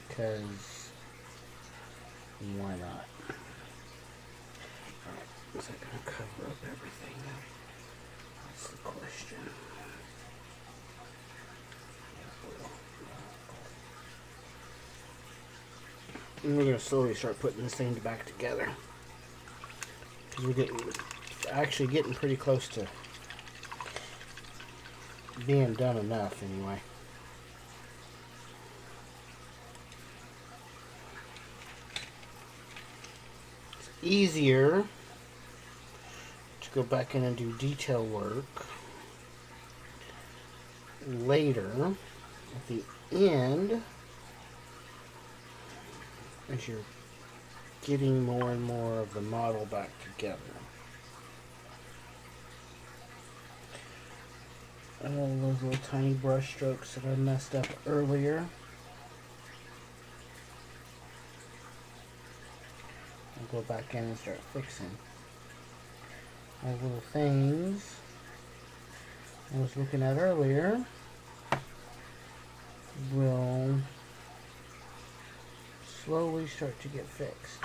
Speaker 1: Because why not? Alright, is that going to cover up everything? That's the question. And we're going to slowly start putting this thing back together. Because we're actually getting pretty close to being done enough anyway. It's easier to go back in and do detail work later at the end as you're getting more and more of the model back together. All those little tiny brush strokes that I messed up earlier, I'll go back in and start fixing. All little things I was looking at earlier will slowly start to get fixed.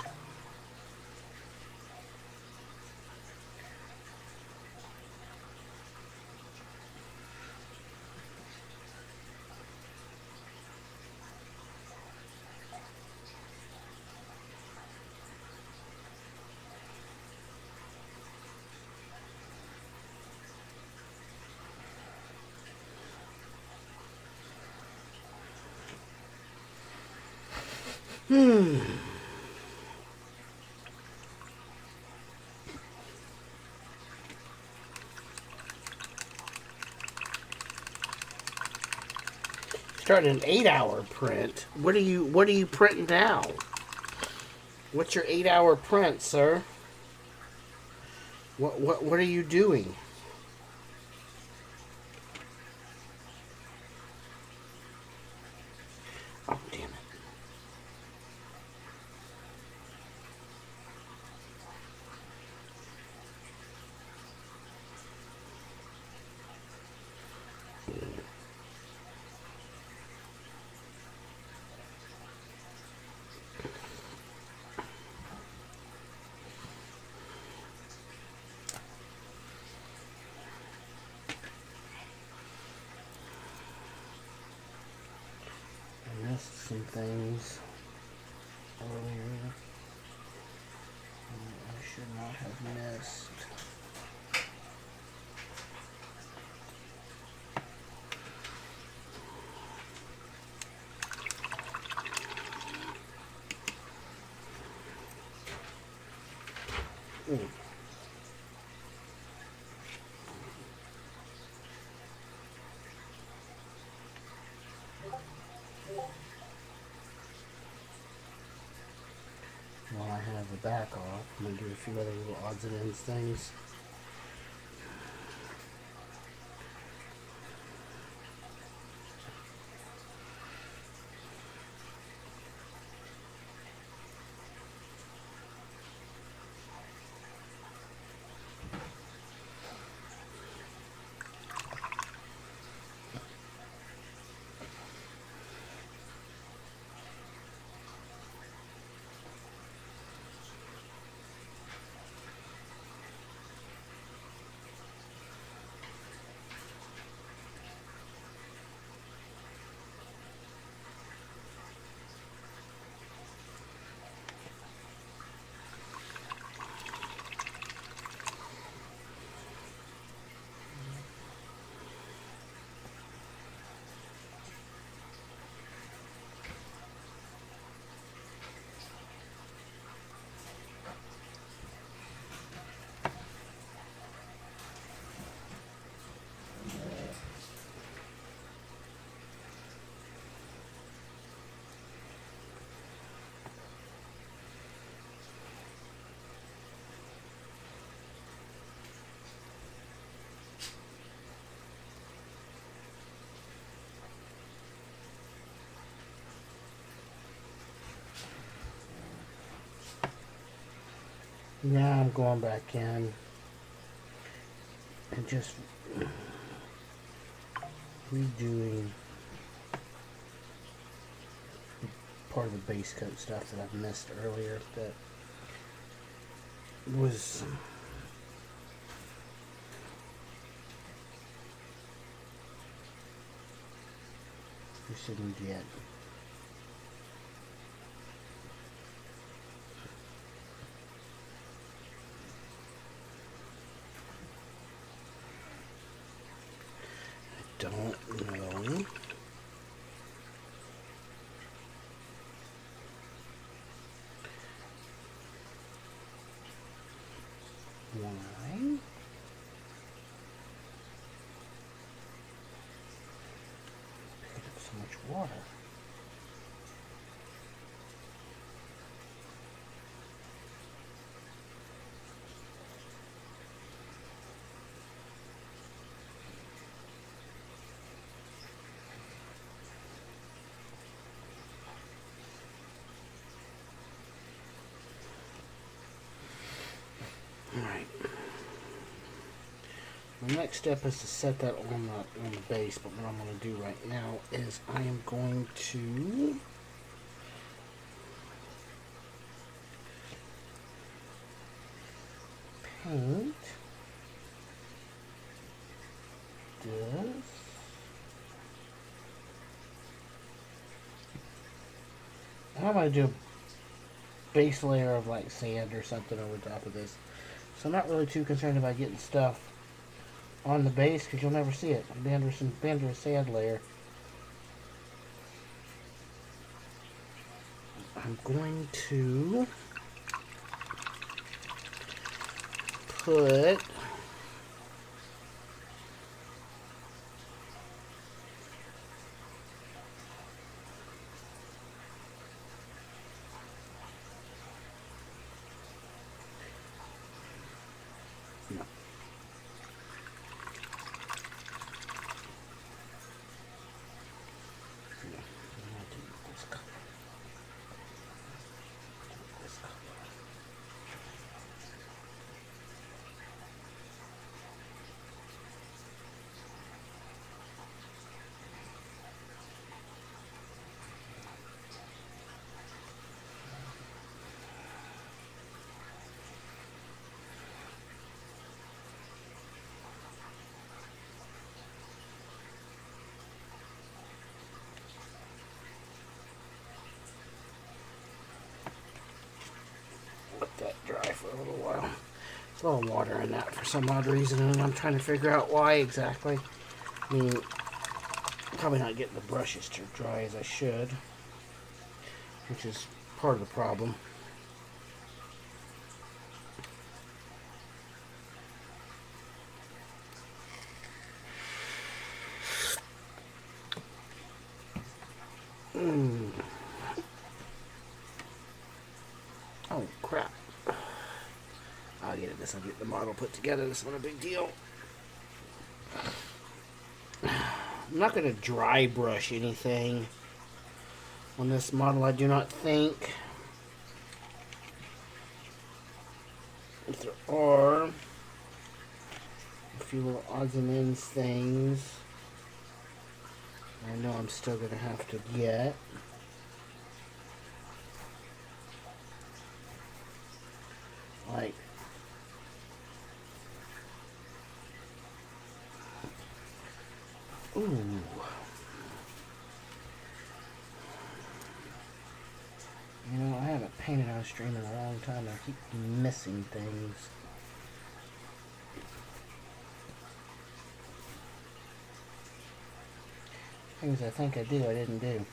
Speaker 1: Starting an 8-hour print. What are you printing now? What's your 8-hour print, sir? What are you doing? Oh, damn it. I missed some things. earlier. I should not have missed. Ooh. While I have the back off, I'm going to do a few other little odds and ends things. Now I'm going back in and just redoing part of the base coat stuff that I've missed earlier that was you shouldn't get. I don't know. Why? Picked up so much water. Alright. The next step is to set that on the base, but what I'm going to do right now is I am going to paint this. And I'm going to do a base layer of like sand or something over top of this. So I'm not really too concerned about getting stuff on the base because you'll never see it. Be under a sand layer. I'm going to put no. a little while. There's a little water in that for some odd reason, and I'm trying to figure out why exactly. I mean, probably not getting the brushes to dry as I should, which is part of the problem. Oh crap. I'll get this. I'll get the model put together. This isn't a big deal. I'm not going to dry brush anything on this model, I do not think. There are a few little odds and ends things I know I'm still going to have to get. Like, ooh. You know, I haven't painted on stream in a long time. I keep missing things. Things I think I do, I didn't do.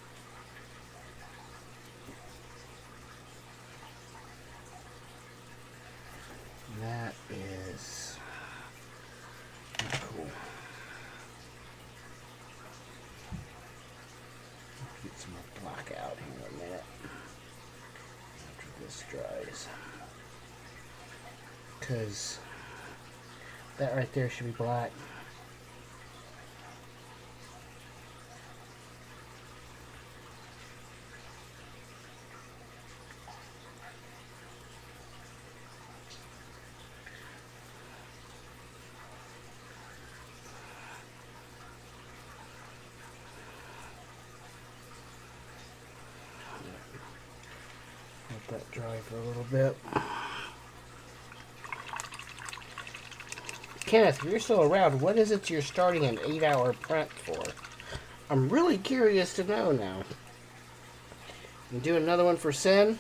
Speaker 1: That is not cool. Get some more black out here in a minute after this dries. Because that right there should be black. Let that dry for a little bit. Kenneth, if you're still around, what is it you're starting an 8-hour print for? I'm really curious to know now. You do another one for Sin?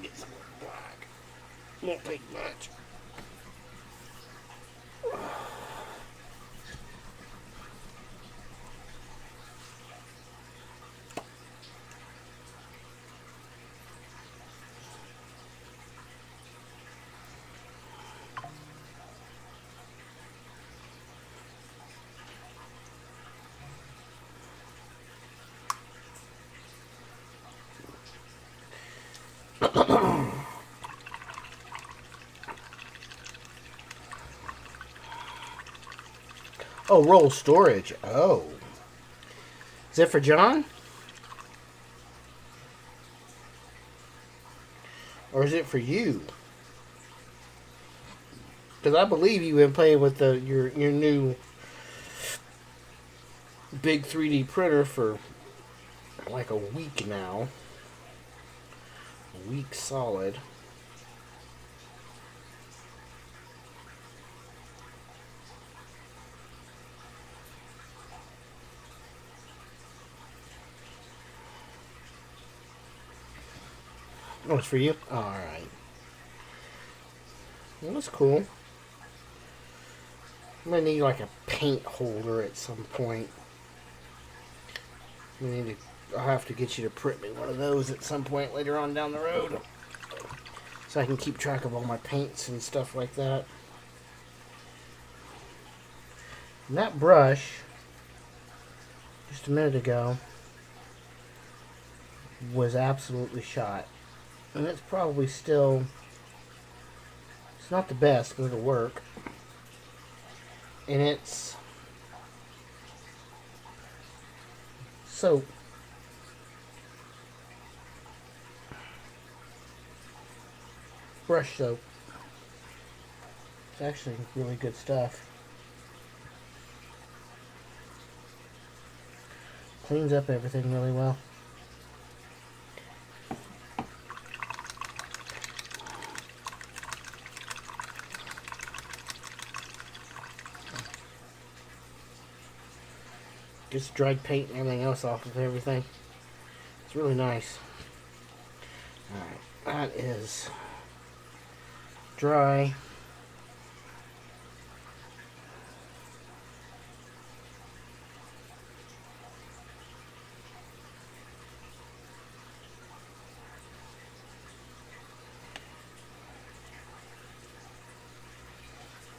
Speaker 1: Get some more black. Won't take much. Oh, roll storage. Oh. Is that for John? Or is it for you? Because I believe you've been playing with your new big 3D printer for like a week now. A week solid. Oh, it's for you? Alright. Well, that's cool. I'm gonna need like a paint holder at some point. I'll have to get you to print me one of those at some point later on down the road, so I can keep track of all my paints and stuff like that. And that brush, just a minute ago, was absolutely shot. And it's probably still, it's not the best, but it'll work. And it's soap. Brush soap. It's actually really good stuff. Cleans up everything really well. Gets dried paint and everything else off of everything. It's really nice. Alright, that is dry.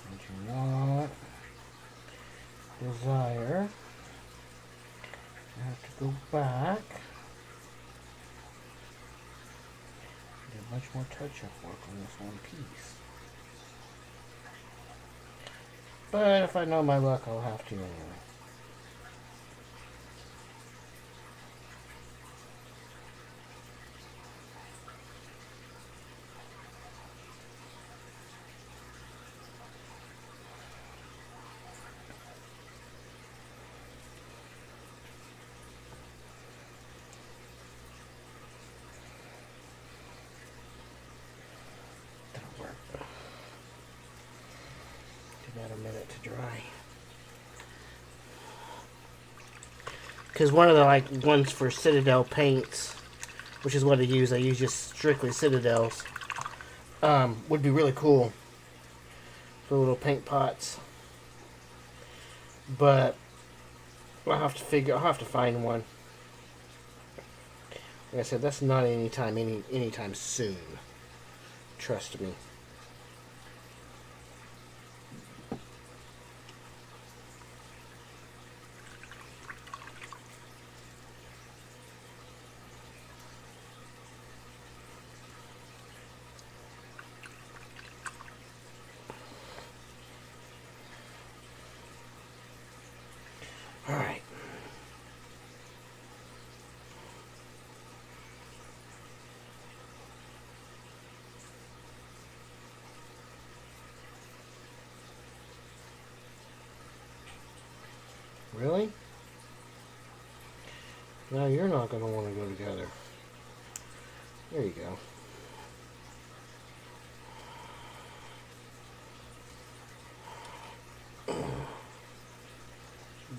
Speaker 1: I do not desire. I have to go back. Do much more touch-up work on this one piece. But if I know my luck, I'll have to anyway. About a minute to dry. Because one of the ones for Citadel paints, which is what I use just strictly Citadels, would be really cool for little paint pots. But I'll have to find one. Like I said, that's not anytime soon. Trust me. All right. Really? Now you're not going to want to go together. There you go.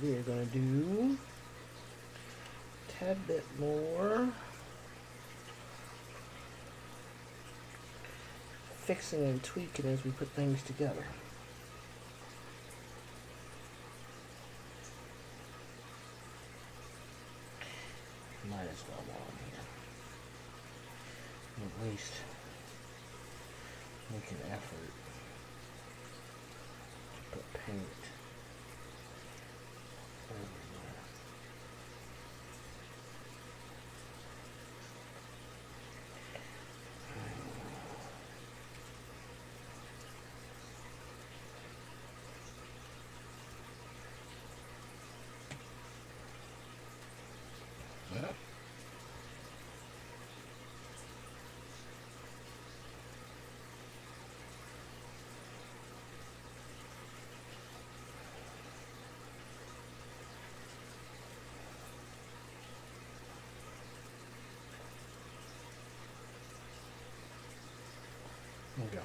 Speaker 1: We are going to do a tad bit more fixing and tweaking as we put things together. Might as well while I'm here. At least make an effort to put paint everywhere. There we go.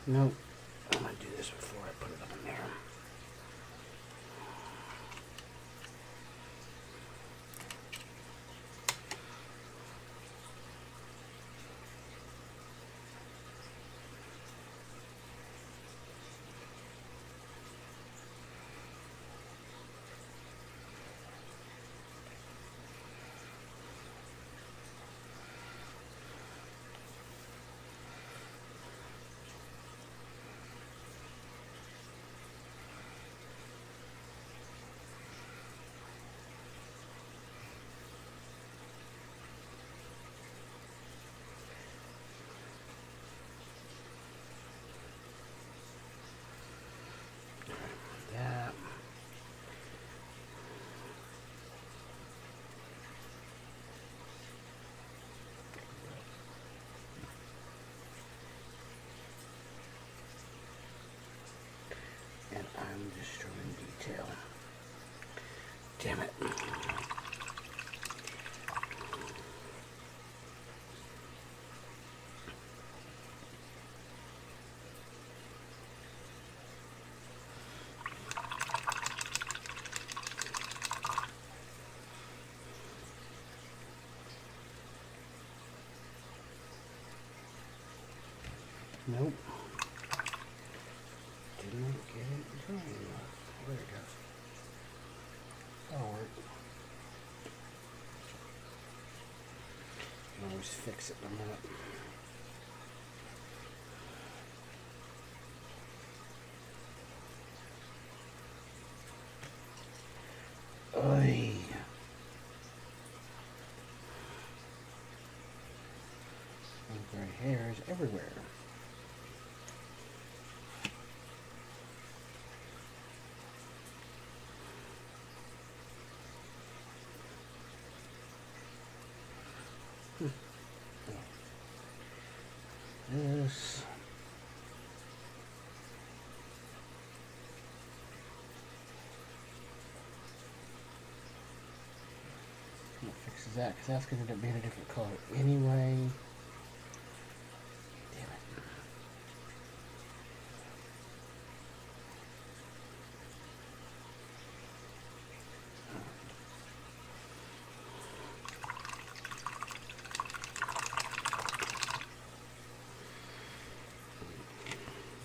Speaker 1: Nope. I'm going to do this before I put it up in there. Instrument detail. Damn it. Nope. Didn't get it done enough. There it goes. That'll work. Can always fix it in a minute. Oy. Gray hairs everywhere. This. What fixes that? Because that's going to end up being a different color anyway. Damn it.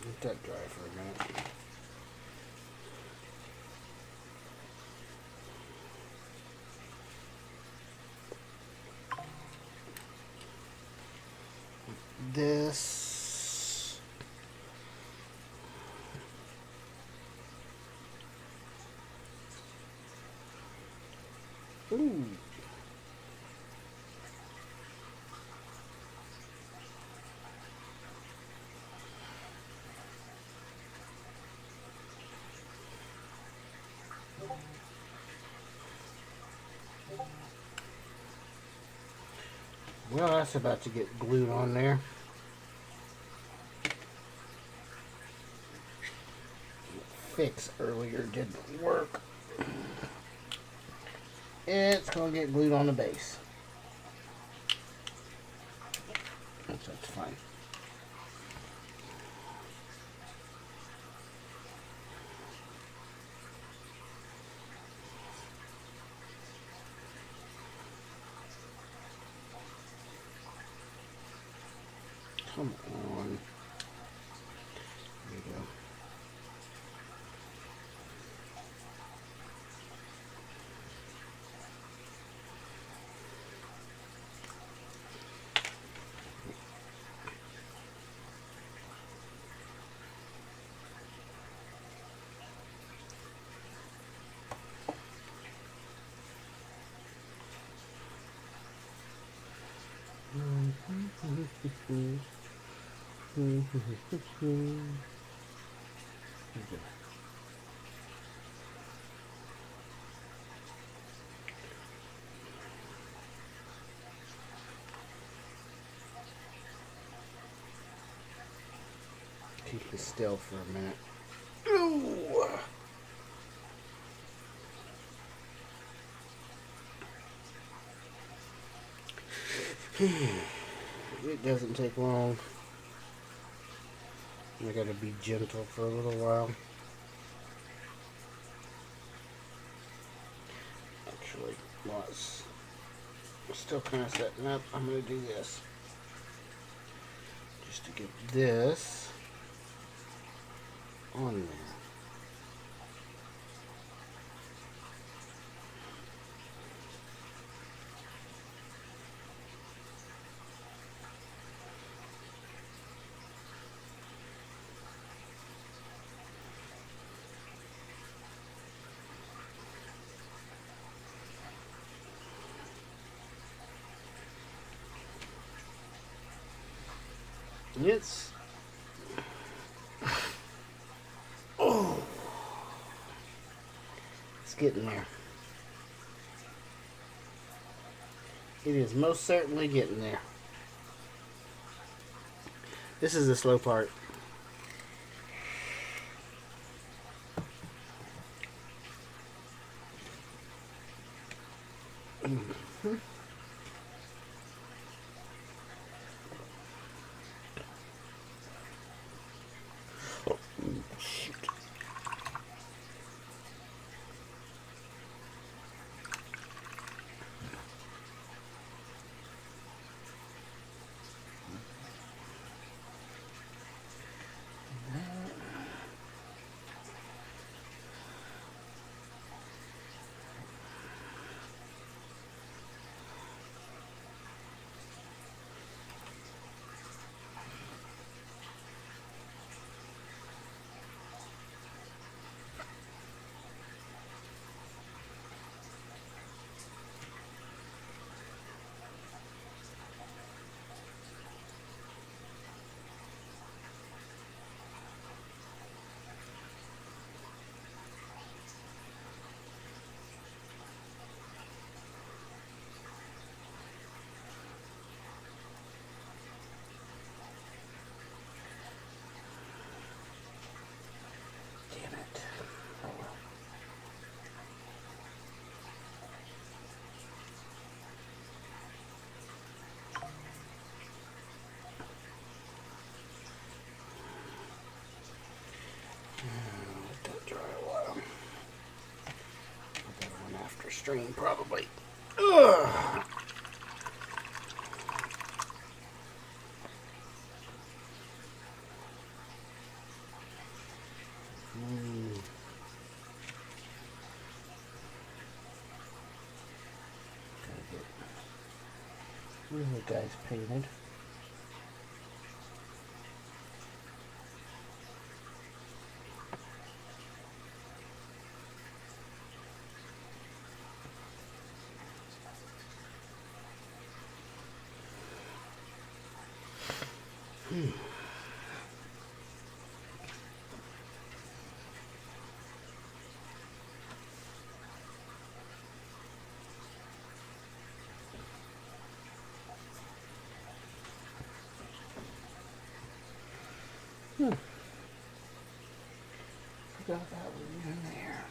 Speaker 1: Let that dry for a minute. This. Ooh. Well, that's about to get glued on there. Fix earlier didn't work. It's going to get glued on the base. That's fine. Come on. There you go. Keep it still for a minute. Ooh. It doesn't take long. I gotta be gentle for a little while. Actually, while it's still kind of setting up, I'm gonna do this. Just to get this on there. It's it's getting there. It is most certainly getting there. This is the slow part. Shoot. Damn it. Oh well. Let that dry a while. Put that one after stream, probably. Ugh. Where's the guys painted? Forgot that was in there.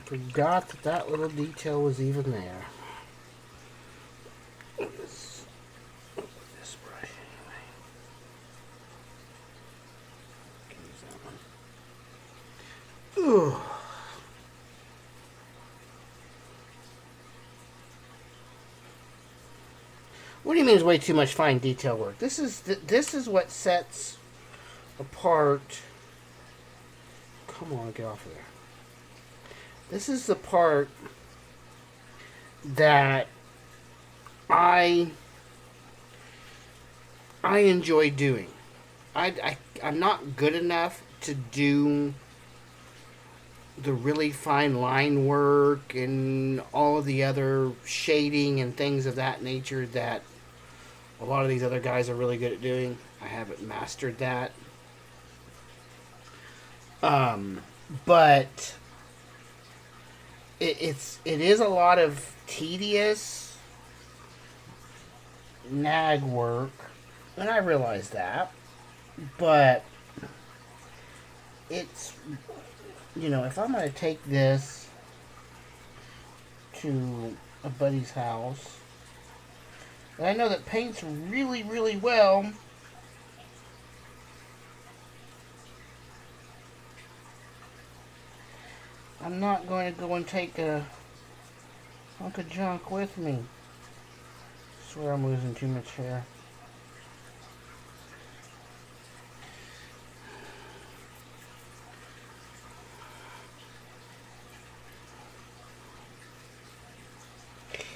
Speaker 1: Forgot that that little detail was even there. This brush anyway. Can use that one. Ugh. What do you mean is way too much fine detail work? This is what sets apart. Come on, get off of there. This is the part that I enjoy doing. I'm not good enough to do the really fine line work and all of the other shading and things of that nature that a lot of these other guys are really good at doing. I haven't mastered that. But it is a lot of tedious nag work, and I realize that, but it's, you know, if I'm going to take this to a buddy's house, and I know that paints really, really well, I'm not going to go and take a hunk of junk with me. I swear I'm losing too much hair.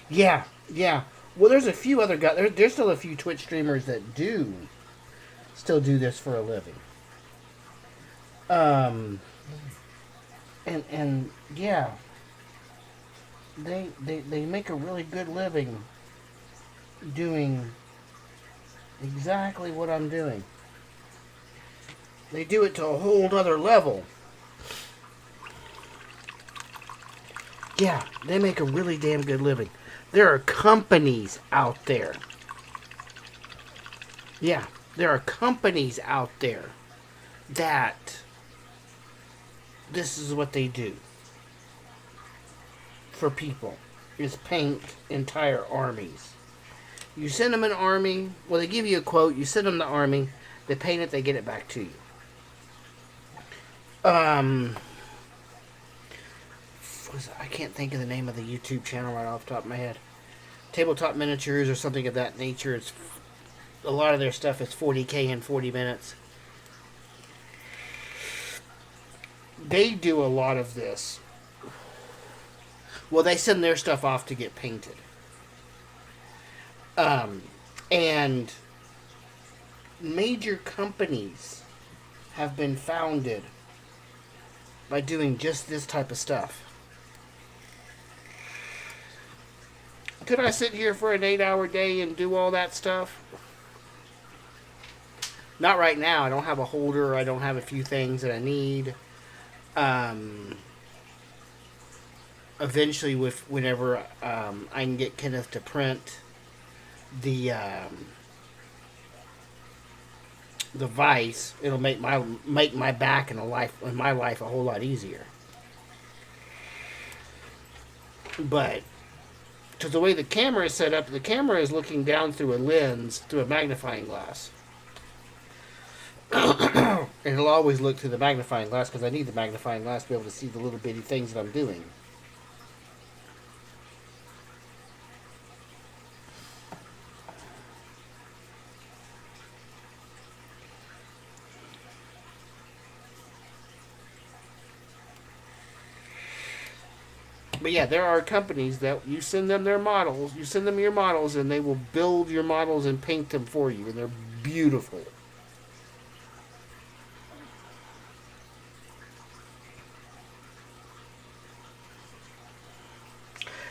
Speaker 1: Yeah. Well, there's a few other guys. There's still a few Twitch streamers that do still do this for a living. And yeah, they make a really good living doing exactly what I'm doing. They do it to a whole other level. Yeah, they make a really damn good living. There are companies out there. Yeah, there are companies out there that this is what they do for people, is paint entire armies. You send them an army, well, they give you a quote, you send them the army, they paint it, they get it back to you. I can't think of the name of the YouTube channel right off the top of my head. Tabletop Miniatures or something of that nature. It's a lot of their stuff is 40K in 40 minutes. They do a lot of this. Well, they send their stuff off to get painted. And major companies have been founded by doing just this type of stuff. Could I sit here for an 8-hour day and do all that stuff? Not right now. I don't have a holder. I don't have a few things that I need. Eventually, whenever I can get Kenneth to print the Vice, it'll make my back in my life a whole lot easier. But to the way the camera is set up, the camera is looking down through a lens, through a magnifying glass. And it'll always look through the magnifying glass because I need the magnifying glass to be able to see the little bitty things that I'm doing. But yeah, there are companies that you send them their models, you send them your models, and they will build your models and paint them for you, and they're beautiful.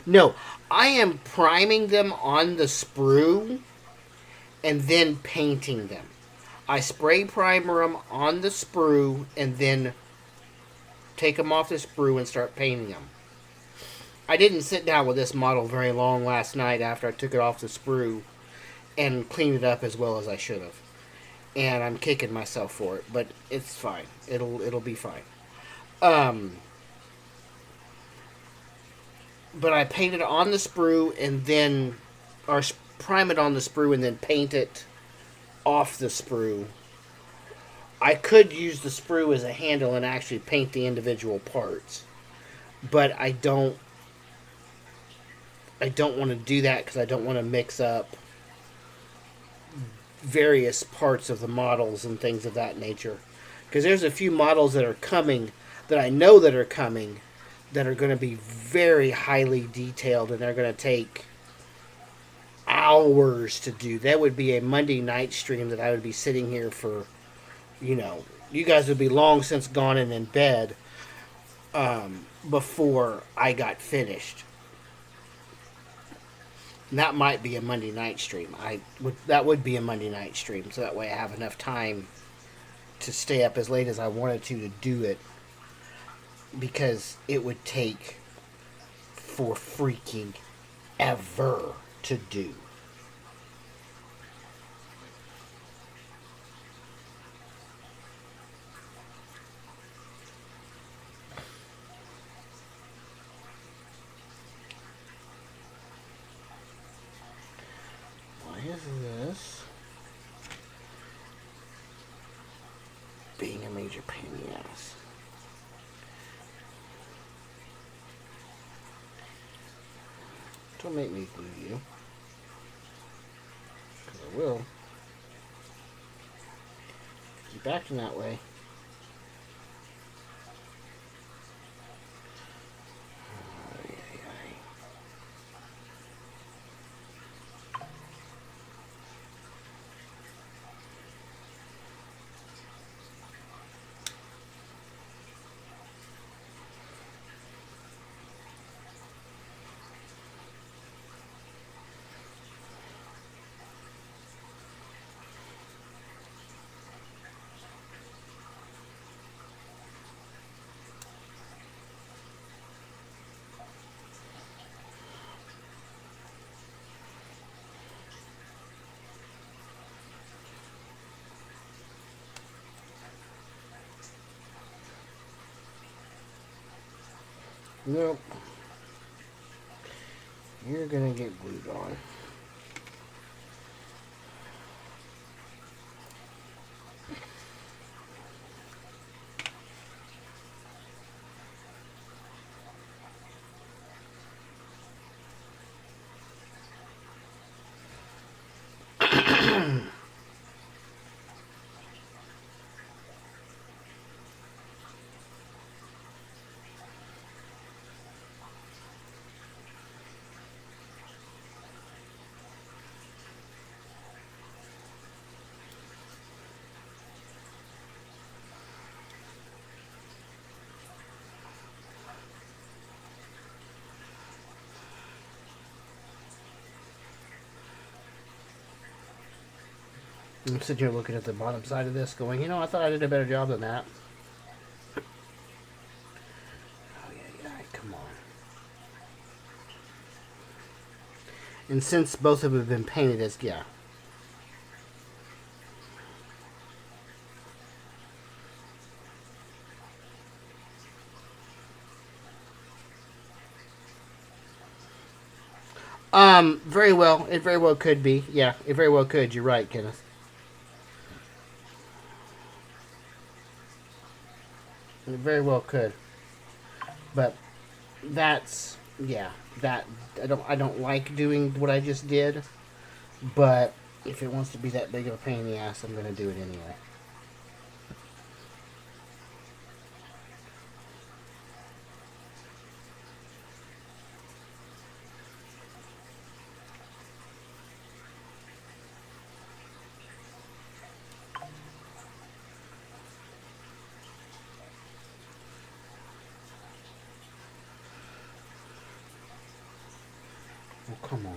Speaker 1: No, I am priming them on the sprue and then painting them. I spray primer them on the sprue and then take them off the sprue and start painting them. I didn't sit down with this model very long last night after I took it off the sprue and cleaned it up as well as I should have. And I'm kicking myself for it, but it's fine. It'll be fine. But I paint it on the sprue and then, or prime it on the sprue and then paint it off the sprue. I could use the sprue as a handle and actually paint the individual parts, but I don't want to do that because I don't want to mix up various parts of the models and things of that nature. Because there's a few models that are coming, that I know that are coming, that are going to be very highly detailed, and they're going to take hours to do. That would be a Monday night stream that I would be sitting here for, you guys would be long since gone and in bed before I got finished. And that might be a Monday night stream. That would be a Monday night stream, so that way I have enough time to stay up as late as I wanted to do it, because it would take for freaking ever to do. Why is this being a major pain in the ass? Don't make me glue you. Because I will. Keep acting that way. Nope. You're gonna get glued on. I'm sitting here looking at the bottom side of this going, you know, I thought I did a better job than that. Oh, yeah, come on. And since both of them have been painted as, yeah. Very well. It very well could be. Yeah, it very well could. You're right, Kenneth. It very well could. But that's, yeah, that I don't like doing what I just did, but if it wants to be that big of a pain in the ass, I'm going to do it anyway. Oh, come on.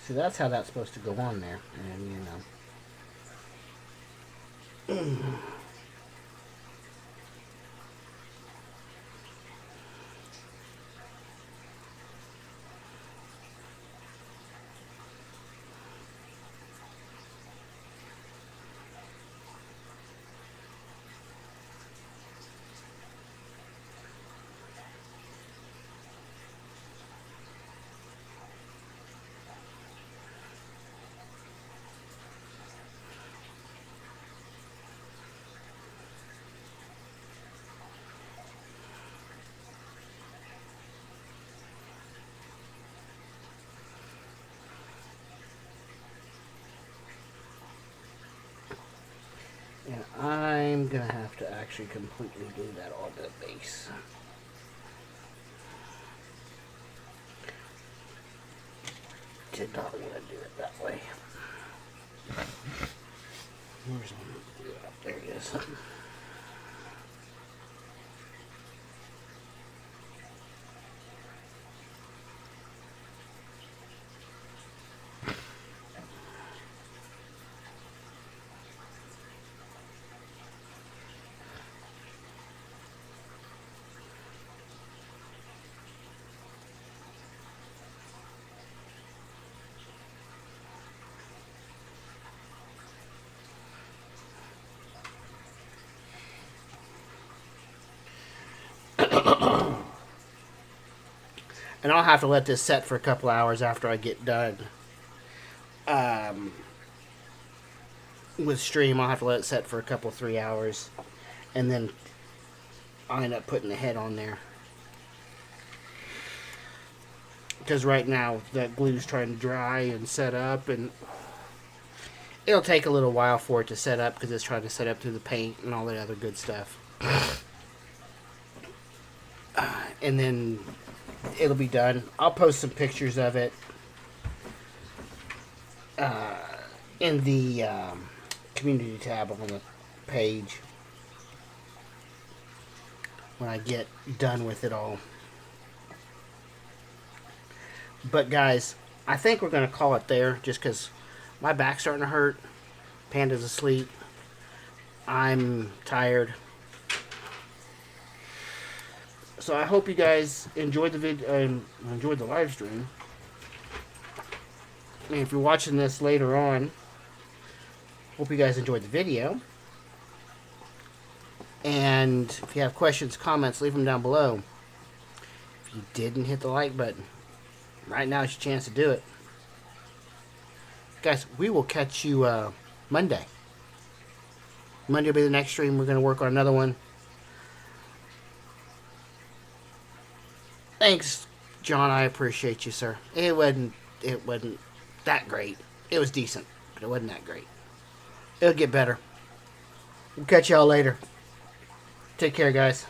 Speaker 1: See, that's how that's supposed to go on there. And, you know. And I'm going to have to actually completely do that on the base. Did not want to do it that way. Where's one? There he is. And I'll have to let this set for a couple hours after I get done with stream. I'll have to let it set for a couple, 3 hours. And then I'll end up putting the head on there. Because right now that glue's trying to dry and set up. And it'll take a little while for it to set up because it's trying to set up through the paint and all that other good stuff. And then it'll be done. I'll post some pictures of it in the community tab on the page when I get done with it all. But guys, I think we're going to call it there just because my back's starting to hurt. Panda's asleep. I'm tired. So I hope you guys enjoyed the enjoyed the live stream. And if you're watching this later on, hope you guys enjoyed the video. And if you have questions, comments, leave them down below. If you didn't hit the like button, right now is your chance to do it. Guys, we will catch you Monday. Monday will be the next stream. We're going to work on another one. Thanks, John. I appreciate you, sir. It wasn't that great. It was decent, but it wasn't that great. It'll get better. We'll catch y'all later. Take care, guys.